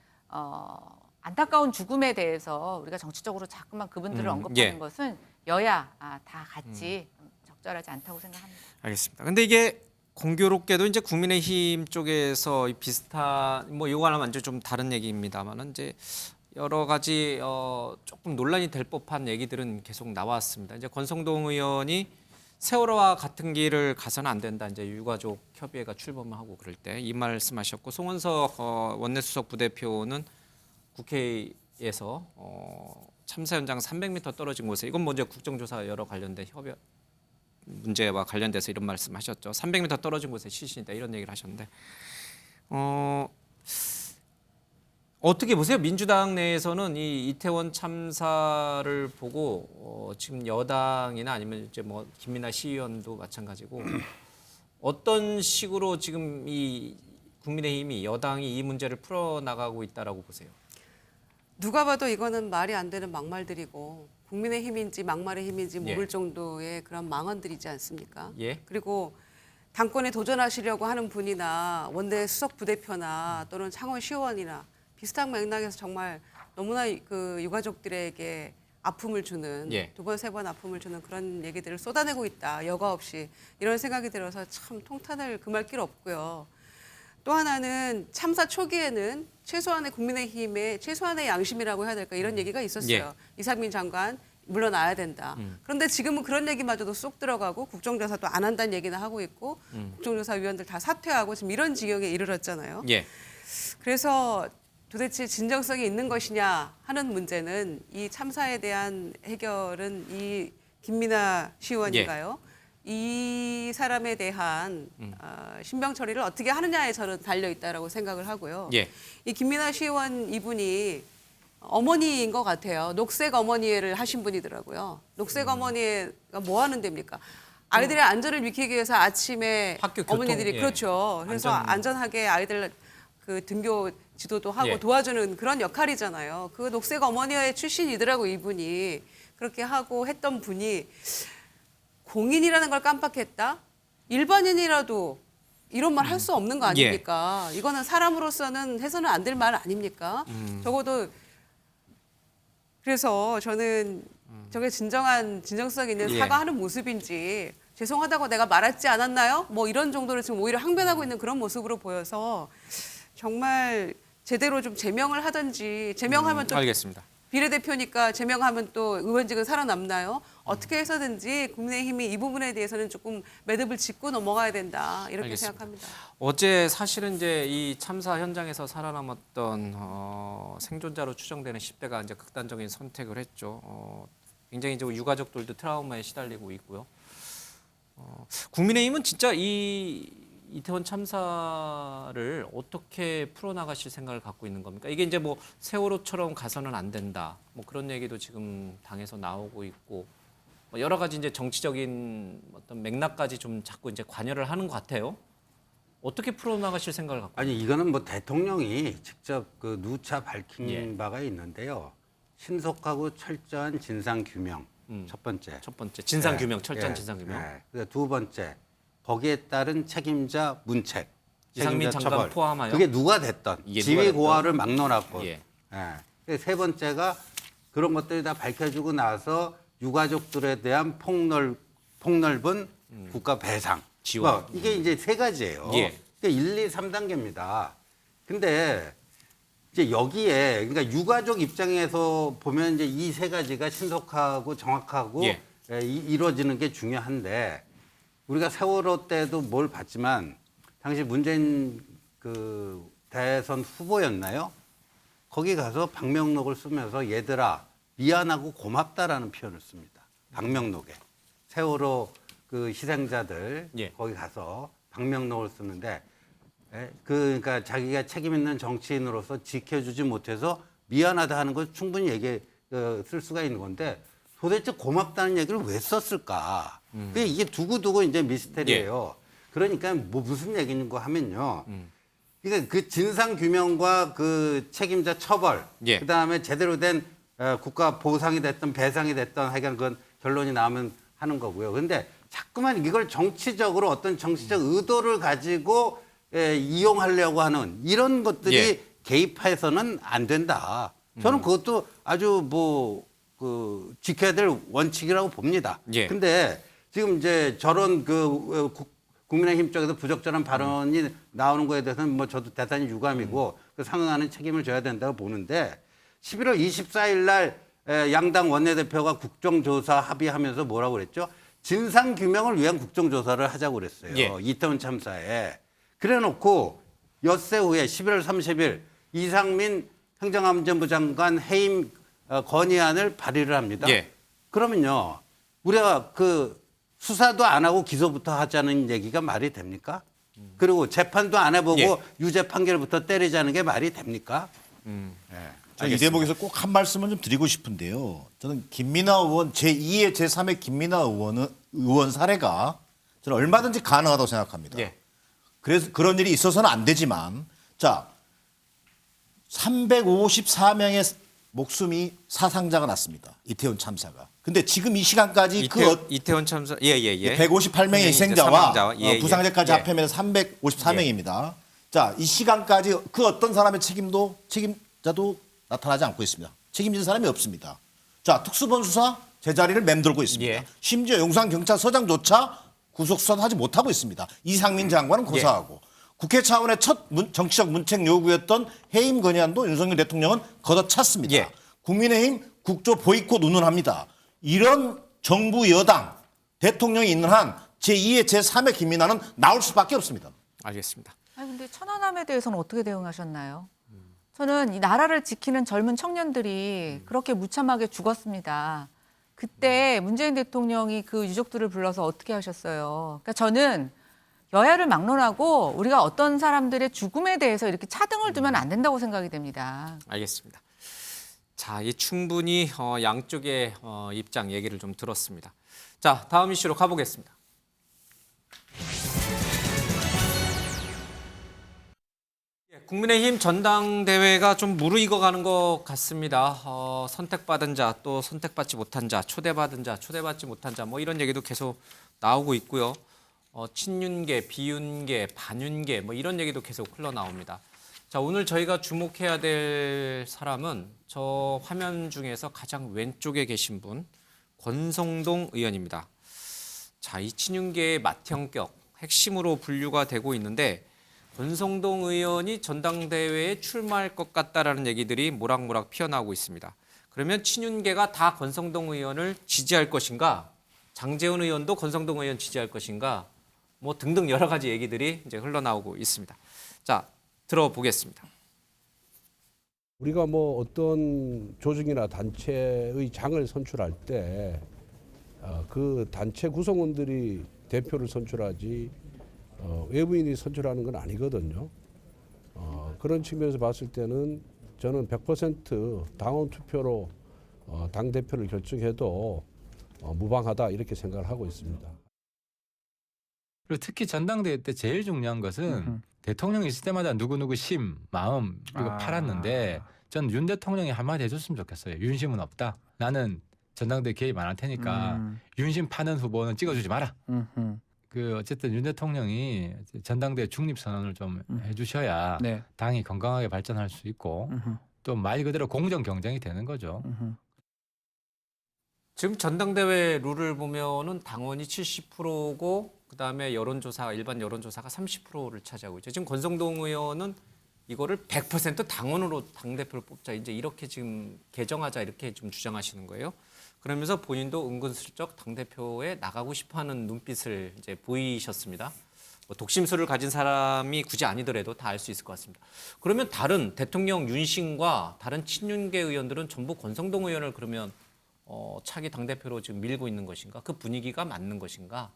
안타까운 죽음에 대해서 우리가 정치적으로 자꾸만 그분들을 언급하는 예. 것은 여야 다 같이 적절하지 않다고 생각합니다. 알겠습니다. 근데 이게 공교롭게도 이제 국민의힘 쪽에서 이 비슷한 뭐 이거는 완전 좀 다른 얘기입니다만은 이제 여러 가지 조금 논란이 될 법한 얘기들은 계속 나왔습니다. 이제 권성동 의원이 세월호와 같은 길을 가서는 안 된다. 이제 유가족 협의회가 출범하고 그럴 때 이 말씀하셨고 송원석 원내수석 부대표는 국회에서 참사 현장 300m 떨어진 곳에 이건 먼저 국정조사 여러 관련된 협의 문제와 관련돼서 이런 말씀하셨죠. 300m 떨어진 곳에 시신이다 이런 얘기를 하셨는데 어떻게 보세요? 민주당 내에서는 이 이태원 참사를 보고 지금 여당이나 아니면 이제 뭐 김민아 시의원도 마찬가지고 어떤 식으로 지금 이 국민의힘이 여당이 이 문제를 풀어나가고 있다라고 보세요? 누가 봐도 이거는 말이 안 되는 막말들이고 국민의힘인지 막말의 힘인지 예. 모를 정도의 그런 망언들이지 않습니까? 예. 그리고 당권에 도전하시려고 하는 분이나 원내 수석 부대표나 또는 창원 시의원이나 비슷한 맥락에서 정말 너무나 그 유가족들에게 아픔을 주는 예. 두 번, 세 번 아픔을 주는 그런 얘기들을 쏟아내고 있다. 여과 없이 이런 생각이 들어서 참 통탄을 금할 길 없고요. 또 하나는 참사 초기에는 최소한의 국민의힘의 최소한의 양심이라고 해야 될까 이런 얘기가 있었어요. 예. 이상민 장관 물러나야 된다. 그런데 지금은 그런 얘기마저도 쏙 들어가고 국정조사도 안 한다는 얘기나 하고 있고 국정조사위원들 다 사퇴하고 지금 이런 지경에 이르렀잖아요. 예. 그래서 도대체 진정성이 있는 것이냐 하는 문제는 이 참사에 대한 해결은 이 김민아 시의원인가요? 이 사람에 대한 신병 처리를 어떻게 하느냐에 저는 달려 있다라고 생각을 하고요. 예. 이 김민아 시의원 이분이 어머니인 것 같아요. 녹색 어머니를 하신 분이더라고요. 녹색 어머니가 뭐 하는 데입니까? 아이들의 안전을 지키기 위해서 아침에 학교 교통, 어머니들이 예. 그렇죠. 그래서 안전하게 아이들 그 등교 지도도 하고 예. 도와주는 그런 역할이잖아요. 그 녹색 어머니의 출신이더라고 이분이. 그렇게 하고 했던 분이 공인이라는 걸 깜빡했다? 일반인이라도 이런 말 할 수 없는 거 아닙니까? 이거는 사람으로서는 해서는 안 될 말 아닙니까? 적어도 그래서 저는 저게 진정성 있는 예. 사과하는 모습인지 죄송하다고 내가 말하지 않았나요? 뭐 이런 정도로 지금 오히려 항변하고 있는 그런 모습으로 보여서 정말 제대로 좀 제명을 하든지 제명하면 또 알겠습니다. 비례대표니까 제명하면 또 의원직은 살아남나요? 어떻게 해서든지 국민의힘이 이 부분에 대해서는 조금 매듭을 짚고 넘어가야 된다 이렇게 알겠습니다. 생각합니다. 어제 사실은 이제 이 참사 현장에서 살아남았던 생존자로 추정되는 10대가 이제 극단적인 선택을 했죠. 굉장히 이제 유가족들도 트라우마에 시달리고 있고요. 국민의힘은 진짜 이 이태원 참사를 어떻게 풀어나가실 생각을 갖고 있는 겁니까? 이게 이제 뭐 세월호처럼 가서는 안 된다. 뭐 그런 얘기도 지금 당에서 나오고 있고 뭐 여러 가지 이제 정치적인 어떤 맥락까지 좀 자꾸 이제 관여를 하는 것 같아요. 어떻게 풀어나가실 생각을 갖고? 아니 이거는 뭐 대통령이 직접 그 누차 밝힌 예. 바가 있는데요. 신속하고 철저한 진상 규명 첫 번째. 첫 번째 진상규명, 예, 철저한 예, 진상규명. 예. 그다음에 두 번째 거기에 따른 책임자 문책. 이상민 책임자 장관 처벌. 포함하여? 그게 누가 됐던 이게 지위 누가 됐던? 고하를 막론하고. 예. 예. 세 번째가 그런 것들이 다 밝혀지고 나서 유가족들에 대한 폭넓은 국가 배상. 지원. 이게 이제 세 가지예요. 예. 그러니까 1, 2, 3단계입니다. 근데 이제 여기에 그러니까 유가족 입장에서 보면 이제 이 세 가지가 신속하고 정확하고 예. 이루어지는 게 중요한데 우리가 세월호 때도 뭘 봤지만 당시 문재인 그 대선 후보였나요? 거기 가서 방명록을 쓰면서 얘들아 미안하고 고맙다라는 표현을 씁니다. 방명록에 세월호 그 희생자들 예. 거기 가서 방명록을 쓰는데 그러니까 자기가 책임 있는 정치인으로서 지켜주지 못해서 미안하다 하는 걸 충분히 쓸 수가 있는 건데 도대체 고맙다는 얘기를 왜 썼을까? 그게 이게 두고두고 이제 미스테리예요. 그러니까 뭐 무슨 얘기인가 하면요. 그러니까 그 진상 규명과 그 책임자 처벌, 예. 그다음에 제대로 된 국가 보상이 됐든 배상이 됐든 하여간 그건 결론이 나오면 하는 거고요. 근데 자꾸만 이걸 정치적으로 어떤 정치적 의도를 가지고 이용하려고 하는 이런 것들이 예. 개입해서는 안 된다. 저는 그것도 아주 지켜야 될 원칙이라고 봅니다. 예. 근데 지금 이제 저런 국민의힘 쪽에서 부적절한 발언이 나오는 거에 대해서는 뭐 저도 대단히 유감이고 그 상응하는 책임을 져야 된다고 보는데 11월 24일 날 양당 원내대표가 국정조사 합의하면서 뭐라고 그랬죠? 진상규명을 위한 국정조사를 하자고 그랬어요. 예. 이태원 참사에. 그래놓고 엿새 후에 11월 30일 이상민 행정안전부 장관 해임 건의안을 발의를 합니다. 예. 그러면요, 우리가 수사도 안 하고 기소부터 하자는 얘기가 말이 됩니까? 그리고 재판도 안 해보고 예. 유죄 판결부터 때리자는 게 말이 됩니까? 이 대목에서 꼭 한 말씀은 좀 드리고 싶은데요. 저는 김민하 의원 제2의 제3의 김민하 의원 사례가 저는 얼마든지 가능하다고 생각합니다. 예. 그래서 그런 일이 있어서는 안 되지만 자 354명의 목숨이 사상자가 났습니다. 이태원 참사가. 근데 지금 이 시간까지 이태원 참사 158명의 희생자와 부상자까지 예. 합하면 354명입니다. 자, 이 시간까지 그 어떤 사람의 책임자도 나타나지 않고 있습니다. 책임진 사람이 없습니다. 자, 특수본수사 제자리를 맴돌고 있습니다. 예. 심지어 용산경찰서장조차 구속수사도 하지 못하고 있습니다. 이상민 장관은 고사하고 국회 차원의 첫 정치적 문책 요구였던 해임 건의안도 윤석열 대통령은 걷어찼습니다. 예. 국민의힘 국조 보이콧 운운합니다. 이런 정부 여당 대통령이 있는 한 제2의 제3의 김민하는 나올 수밖에 없습니다. 알겠습니다. 근데 천안함에 대해서는 어떻게 대응하셨나요? 저는 이 나라를 지키는 젊은 청년들이 그렇게 무참하게 죽었습니다. 그때 문재인 대통령이 그 유족들을 불러서 어떻게 하셨어요? 그러니까 저는 여야를 막론하고 우리가 어떤 사람들의 죽음에 대해서 이렇게 차등을 두면 안 된다고 생각이 됩니다. 알겠습니다. 자, 이 충분히 양쪽의 입장 얘기를 좀 들었습니다. 자, 다음 이슈로 가보겠습니다. 국민의힘 전당대회가 좀 무르익어가는 것 같습니다. 선택받은 자, 또 선택받지 못한 자, 초대받은 자, 초대받지 못한 자, 뭐 이런 얘기도 계속 나오고 있고요. 친윤계, 비윤계, 반윤계, 뭐 이런 얘기도 계속 흘러나옵니다. 자, 오늘 저희가 주목해야 될 사람은 저 화면 중에서 가장 왼쪽에 계신 분, 권성동 의원입니다. 자, 이 친윤계의 맏형격, 핵심으로 분류가 되고 있는데 권성동 의원이 전당대회에 출마할 것 같다라는 얘기들이 모락모락 피어나오고 있습니다. 그러면 친윤계가 다 권성동 의원을 지지할 것인가? 장제훈 의원도 권성동 의원 지지할 것인가? 뭐 등등 여러 가지 얘기들이 이제 흘러나오고 있습니다. 자, 들어보겠습니다. 우리가 뭐 어떤 조직이나 단체의 장을 선출할 때 그 단체 구성원들이 대표를 선출하지 외부인이 선출하는 건 아니거든요. 그런 측면에서 봤을 때는 저는 100% 당원 투표로 당대표를 결정해도 무방하다 이렇게 생각을 하고 있습니다. 그리고 특히 전당대회 때 제일 중요한 것은 대통령이 있을 때마다 누구누구 심, 마음 이거 팔았는데 전 윤 대통령이 한마디 해줬으면 좋겠어요. 윤심은 없다. 나는 전당대회 개입 안 할 테니까 윤심 파는 후보는 찍어주지 마라. 그 어쨌든 윤 대통령이 전당대회 중립 선언을 좀 해주셔야 네. 당이 건강하게 발전할 수 있고 또 말 그대로 공정 경쟁이 되는 거죠. 지금 전당대회 룰을 보면은 당원이 70%고 그다음에 여론조사 일반 여론조사가 30%를 차지하고 있죠. 지금 권성동 의원은 이거를 100% 당원으로 당 대표를 뽑자 이제 이렇게 지금 개정하자 이렇게 좀 주장하시는 거예요. 그러면서 본인도 은근슬쩍 당 대표에 나가고 싶어하는 눈빛을 이제 보이셨습니다. 뭐 독심술을 가진 사람이 굳이 아니더라도 다 알 수 있을 것 같습니다. 그러면 다른 대통령 윤심과 다른 친윤계 의원들은 전부 권성동 의원을 그러면 차기 당 대표로 지금 밀고 있는 것인가? 그 분위기가 맞는 것인가?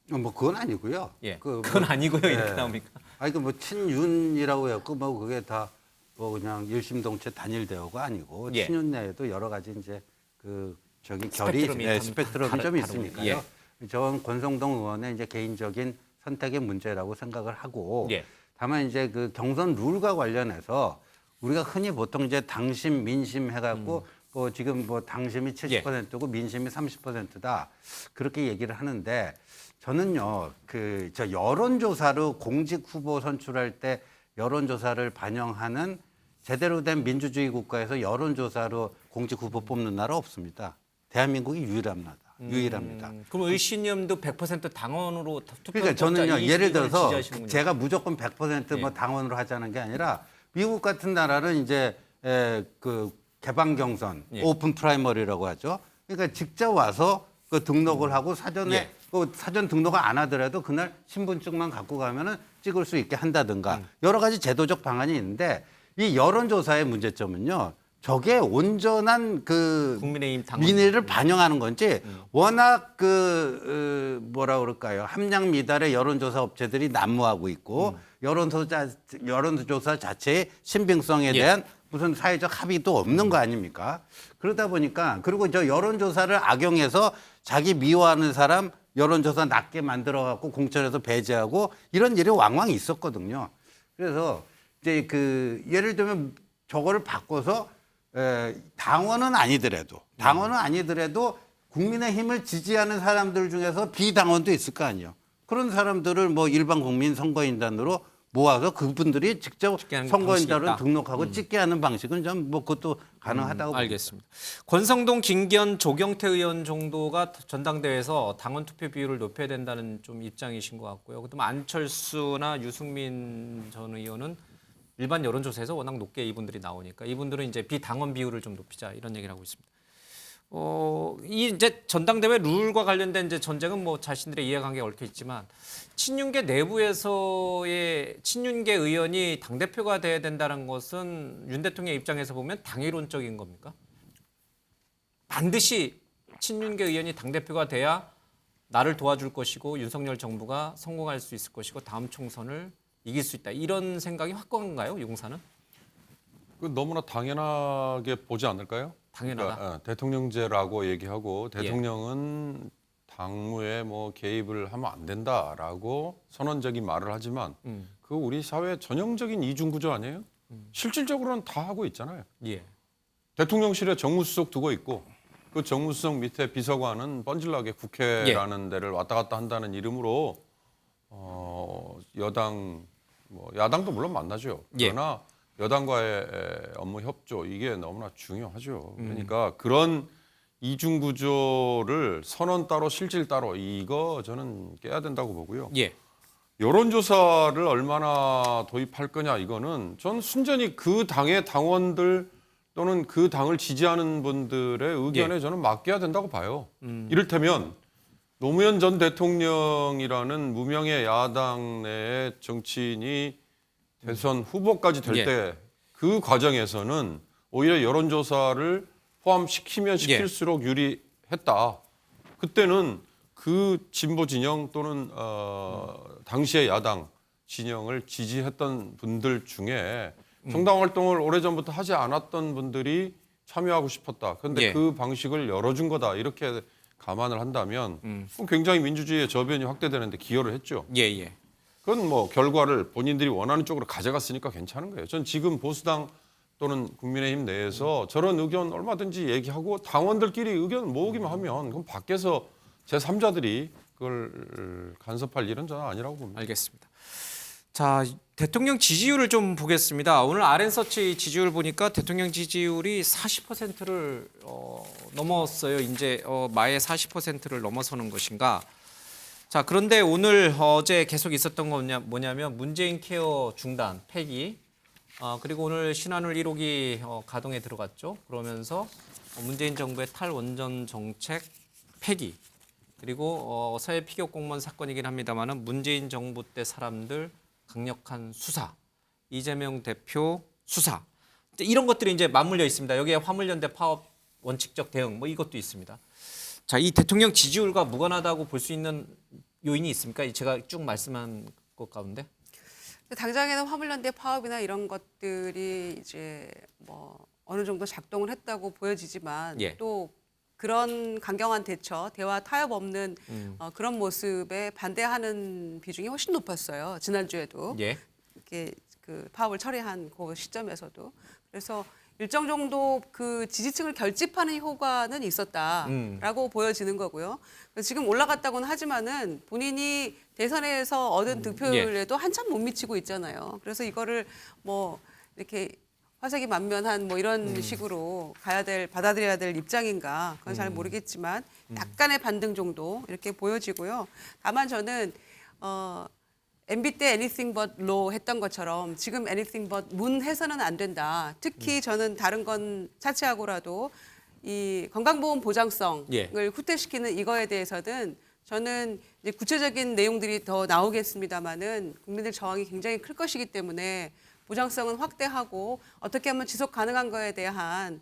뭐 그건 아니고요. 예, 그 그건 뭐, 아니고요. 예. 이렇게 나옵니까? 아니 그 뭐 친윤이라고 했고 뭐 그게 다 뭐 그냥 일심동체 단일 대우가 아니고 예. 친윤 내에도 여러 가지 이제 그 저기 결이 스펙트럼이 좀 있으니까요. 저는 권성동 의원의 이제 개인적인 선택의 문제라고 생각을 하고 예. 다만 이제 그 경선 룰과 관련해서 우리가 흔히 보통 이제 당심 민심 해갖고 뭐 지금 뭐 당심이 70%고 민심이 30%다 그렇게 얘기를 하는데 저는요 그 저 여론조사로 공직 후보 선출할 때 여론조사를 반영하는 제대로 된 민주주의 국가에서 여론조사로 공직 후보 뽑는 나라 없습니다. 대한민국이 유일합니다. 그럼 의신님도 100% 당원으로 투표. 그러니까 저는요 예를 들어서 지지하시는군요. 제가 무조건 100% 뭐 당원으로 하자는 게 아니라 미국 같은 나라는 이제 그 개방 경선 오픈 프라이머리라고 하죠. 그러니까 직접 와서 그 등록을 하고 사전에 그 사전 등록을 안 하더라도 그날 신분증만 갖고 가면은 찍을 수 있게 한다든가 여러 가지 제도적 방안이 있는데 이 여론조사의 문제점은요. 저게 온전한 그 국민의힘 당원. 민의를 반영하는 건지 워낙 그 뭐라 그럴까요 함량 미달의 여론조사 업체들이 난무하고 있고 여론조사 자체의 신빙성에 대한 무슨 사회적 합의도 없는 거 아닙니까? 그러다 보니까 그리고 저 여론조사를 악용해서 자기 미워하는 사람 여론조사 낮게 만들어 갖고 공천에서 배제하고 이런 일이 왕왕 있었거든요. 그래서 이제 그 예를 들면 저거를 바꿔서 당원은 아니더라도 국민의힘을 지지하는 사람들 중에서 비당원도 있을 거 아니에요. 그런 사람들을 뭐 일반 국민 선거인단으로 모아서 그분들이 직접 선거인단으로 등록하고 찍게 하는 방식은 좀 뭐 그것도 가능하다고 알겠습니다. 권성동, 김기현, 조경태 의원 정도가 전당대회에서 당원 투표 비율을 높여야 된다는 좀 입장이신 것 같고요. 그다음 안철수나 유승민 전 의원은 일반 여론조사에서 워낙 높게 이분들이 나오니까 이분들은 이제 비당원 비율을 좀 높이자 이런 얘기를 하고 있습니다. 이 이제 전당대회 룰과 관련된 이제 전쟁은 뭐 자신들의 이해관계가 얽혀 있지만 친윤계 내부에서의 친윤계 의원이 당대표가 돼야 된다는 것은 윤 대통령 입장에서 보면 당위론적인 겁니까? 반드시 친윤계 의원이 당대표가 돼야 나를 도와줄 것이고 윤석열 정부가 성공할 수 있을 것이고 다음 총선을 이길 수 있다. 이런 생각이 확고한가요, 용사는? 그 너무나 당연하게 보지 않을까요? 당연하다. 그러니까, 대통령제라고 얘기하고 대통령은 당무에 뭐 개입을 하면 안 된다라고 선언적인 말을 하지만 그 우리 사회 전형적인 이중 구조 아니에요? 실질적으로는 다 하고 있잖아요. 예. 대통령실에 정무수석 두고 있고 그 정무수석 밑에 비서관은 뻔질나게 국회라는 데를 왔다 갔다 한다는 이름으로 여당 뭐 야당도 물론 만나죠. 그러나 여당과의 업무 협조 이게 너무나 중요하죠. 그러니까 그런 이중 구조를 선언 따로 실질 따로 이거 저는 깨야 된다고 보고요. 여론조사를 얼마나 도입할 거냐 이거는 전 순전히 그 당의 당원들 또는 그 당을 지지하는 분들의 의견에 저는 맡겨야 된다고 봐요. 이를테면 노무현 전 대통령이라는 무명의 야당 내의 정치인이 대선 후보까지 될 때 그 과정에서는 오히려 여론조사를 포함시키면 시킬수록 유리했다. 그때는 그 진보 진영 또는 당시의 야당 진영을 지지했던 분들 중에 정당 활동을 오래전부터 하지 않았던 분들이 참여하고 싶었다. 그런데 그 방식을 열어준 거다. 이렇게 감안을 한다면 굉장히 민주주의의 저변이 확대되는데 기여를 했죠. 그건 뭐 결과를 본인들이 원하는 쪽으로 가져갔으니까 괜찮은 거예요. 전 지금 보수당 또는 국민의힘 내에서 저런 의견 얼마든지 얘기하고 당원들끼리 의견 모으기만 하면 그럼 밖에서 제3자들이 그걸 간섭할 일은 저는 아니라고 봅니다. 알겠습니다. 자, 대통령 지지율을 좀 보겠습니다. 오늘 RN서치 지지율 보니까 대통령 지지율이 40%를 넘었어요. 이제 마의 40%를 넘어서는 것인가. 자, 그런데 오늘 어제 계속 있었던 건 뭐냐면 문재인 케어 중단, 폐기. 그리고 오늘 신한울 1호기 가동에 들어갔죠. 그러면서 문재인 정부의 탈원전 정책 폐기. 그리고 서해 피격 공무원 사건이긴 합니다만은 문재인 정부 때 사람들 강력한 수사, 이재명 대표 수사. 이런 것들이 이제 맞물려 있습니다. 여기에 화물연대 파업 원칙적 대응 뭐 이것도 있습니다. 자, 이 대통령 지지율과 무관하다고 볼 수 있는 요인이 있습니까? 제가 쭉 말씀한 것 가운데. 당장에는 화물연대 파업이나 이런 것들이 이제 뭐 어느 정도 작동을 했다고 보여지지만 예. 또 그런 강경한 대처, 대화 타협 없는 그런 모습에 반대하는 비중이 훨씬 높았어요. 지난주에도 예. 이렇게 그 파업을 처리한 그 시점에서도. 그래서 일정 정도 그 지지층을 결집하는 효과는 있었다라고 보여지는 거고요. 지금 올라갔다고는 하지만은 본인이 대선에서 얻은 득표율에도 한참 못 미치고 있잖아요. 그래서 이거를 뭐 이렇게 화색이 만면한 뭐 이런 식으로 받아들여야 될 입장인가 그건 잘 모르겠지만 약간의 반등 정도 이렇게 보여지고요. 다만 저는 MB 때 anything but law 했던 것처럼 지금 anything but 문 해서는 안 된다. 특히 저는 다른 건 차치하고라도 이 건강보험 보장성을 후퇴시키는 이거에 대해서는 저는 이제 구체적인 내용들이 더 나오겠습니다만은 국민들 저항이 굉장히 클 것이기 때문에 보장성은 확대하고 어떻게 하면 지속 가능한 거에 대한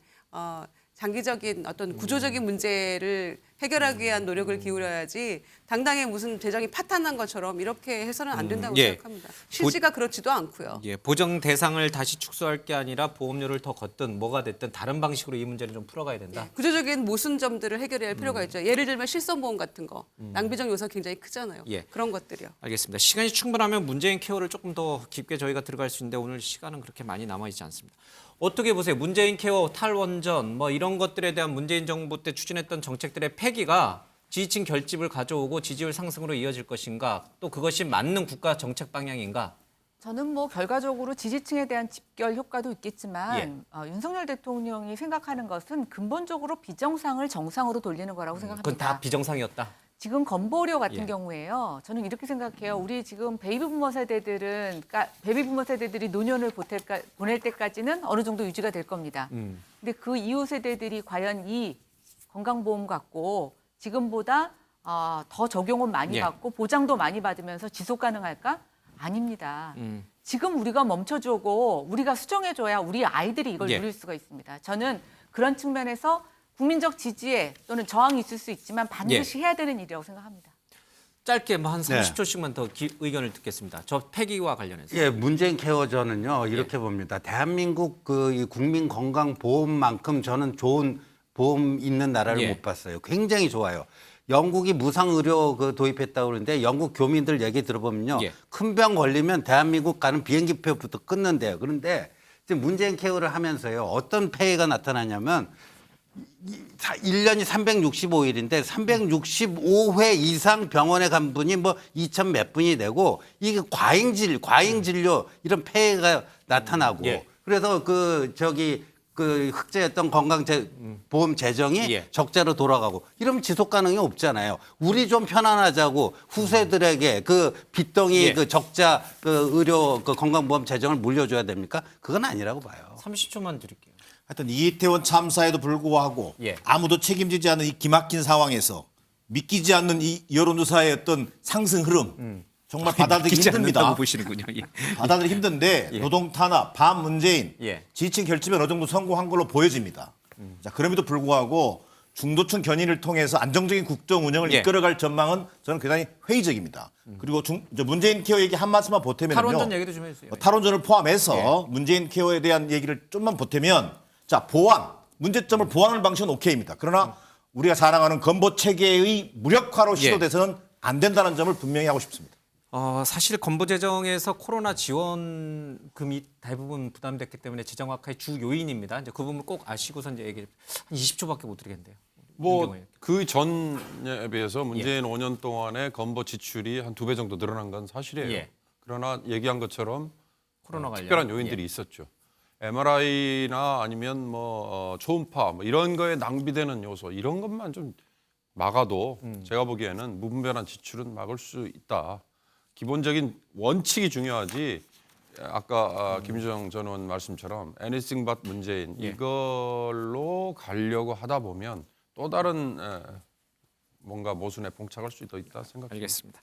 장기적인 어떤 구조적인 문제를 해결하기 위한 노력을 기울여야지 당장에 무슨 재정이 파탄난 것처럼 이렇게 해서는 안 된다고 생각합니다. 실지가 그렇지도 않고요. 예, 보정 대상을 다시 축소할 게 아니라 보험료를 더 걷든 뭐가 됐든 다른 방식으로 이 문제를 좀 풀어가야 된다. 예, 구조적인 모순점들을 해결해야 할 필요가 있죠. 예를 들면 실손보험 같은 거. 낭비적 요소가 굉장히 크잖아요. 예. 그런 것들이요. 알겠습니다. 시간이 충분하면 문재인 케어를 조금 더 깊게 저희가 들어갈 수 있는데 오늘 시간은 그렇게 많이 남아있지 않습니다. 어떻게 보세요? 문재인 케어, 탈원전 뭐 이런 것들에 대한 문재인 정부 때 추진했던 정책들의 폐기가 지지층 결집을 가져오고 지지율 상승으로 이어질 것인가? 또 그것이 맞는 국가 정책 방향인가? 저는 뭐 결과적으로 지지층에 대한 집결 효과도 있겠지만 윤석열 대통령이 생각하는 것은 근본적으로 비정상을 정상으로 돌리는 거라고 생각합니다. 그건 다 비정상이었다. 지금 건보료 같은 경우에요. 저는 이렇게 생각해요. 우리 지금 베이비부머 세대들은, 그러니까 베이비부머 세대들이 노년을 보낼 때까지는 어느 정도 유지가 될 겁니다. 근데 그 이후 세대들이 과연 이 건강보험 갖고 지금보다 더 적용을 많이 받고 보장도 많이 받으면서 지속 가능할까? 아닙니다. 지금 우리가 멈춰주고 우리가 수정해줘야 우리 아이들이 이걸 누릴 수가 있습니다. 저는 그런 측면에서 국민적 지지에 또는 저항이 있을 수 있지만 반드시 해야 되는 일이라고 생각합니다. 짧게 뭐 한 30초씩만 더 의견을 듣겠습니다. 저 폐기와 관련해서. 예, 문재인 케어저는요 이렇게 봅니다. 대한민국 이 국민 건강 보험만큼 저는 좋은 보험 있는 나라를 못 봤어요. 굉장히 좋아요. 영국이 무상 의료 도입했다고 그러는데 영국 교민들 얘기 들어보면요, 큰 병 걸리면 대한민국 가는 비행기표부터 끊는데요. 그런데 지금 문재인 케어를 하면서요 어떤 폐해가 나타나냐면. 1년이 365일인데 365회 이상 병원에 간 분이 뭐 2천 몇 분이 되고 이게 과잉 진료 이런 폐해가 나타나고 그래서 그 흑자였던 건강보험 재정이 적자로 돌아가고 이러면 지속 가능이 없잖아요. 우리 좀 편안하자고 후세들에게 그 빚덩이 그 적자 의료 건강보험 재정을 물려줘야 됩니까? 그건 아니라고 봐요. 30초만 드릴게요. 하여튼 이태원 참사에도 불구하고 아무도 책임지지 않는 이 기막힌 상황에서 믿기지 않는 이 여론조사의 어떤 상승 흐름 정말 받아들이기 힘듭니다. 보시는군요. 받아들이기 힘든데 노동 탄압, 반문재인, 지지층 결집에 어느 정도 성공한 걸로 보여집니다. 자, 그럼에도 불구하고 중도층 견인을 통해서 안정적인 국정 운영을 이끌어갈 전망은 저는 굉장히 회의적입니다. 그리고 문재인 케어 얘기 한 말씀만 보태면요. 탈원전 얘기도 좀 해주세요. 탈원전을 포함해서 문재인 케어에 대한 얘기를 좀만 보태면 자, 문제점을 보완하는 방식은 오케이입니다. 그러나 우리가 자랑하는 건보 체계의 무력화로 시도돼서는 안 된다는 점을 분명히 하고 싶습니다. 사실 건보 재정에서 코로나 지원금이 대부분 부담됐기 때문에 재정 악화의 주 요인입니다. 이제 그 부분 꼭 아시고서 이제 얘기 한 20초밖에 못 드리겠는데요. 뭐 그 전에 비해서 문재인 5년 동안의 건보 지출이 한 2배 정도 늘어난 건 사실이에요. 예. 그러나 얘기한 것처럼 코로나 관련 특별한 요인들이 있었죠. MRI나 아니면 초음파 이런 거에 낭비되는 요소 이런 것만 좀 막아도 제가 보기에는 무분별한 지출은 막을 수 있다. 기본적인 원칙이 중요하지. 아까 김유정 전 의원 말씀처럼 anything but 문재인 이걸로 가려고 하다 보면 또 다른 뭔가 모순에 봉착할 수도 있다 생각합니다. 알겠습니다.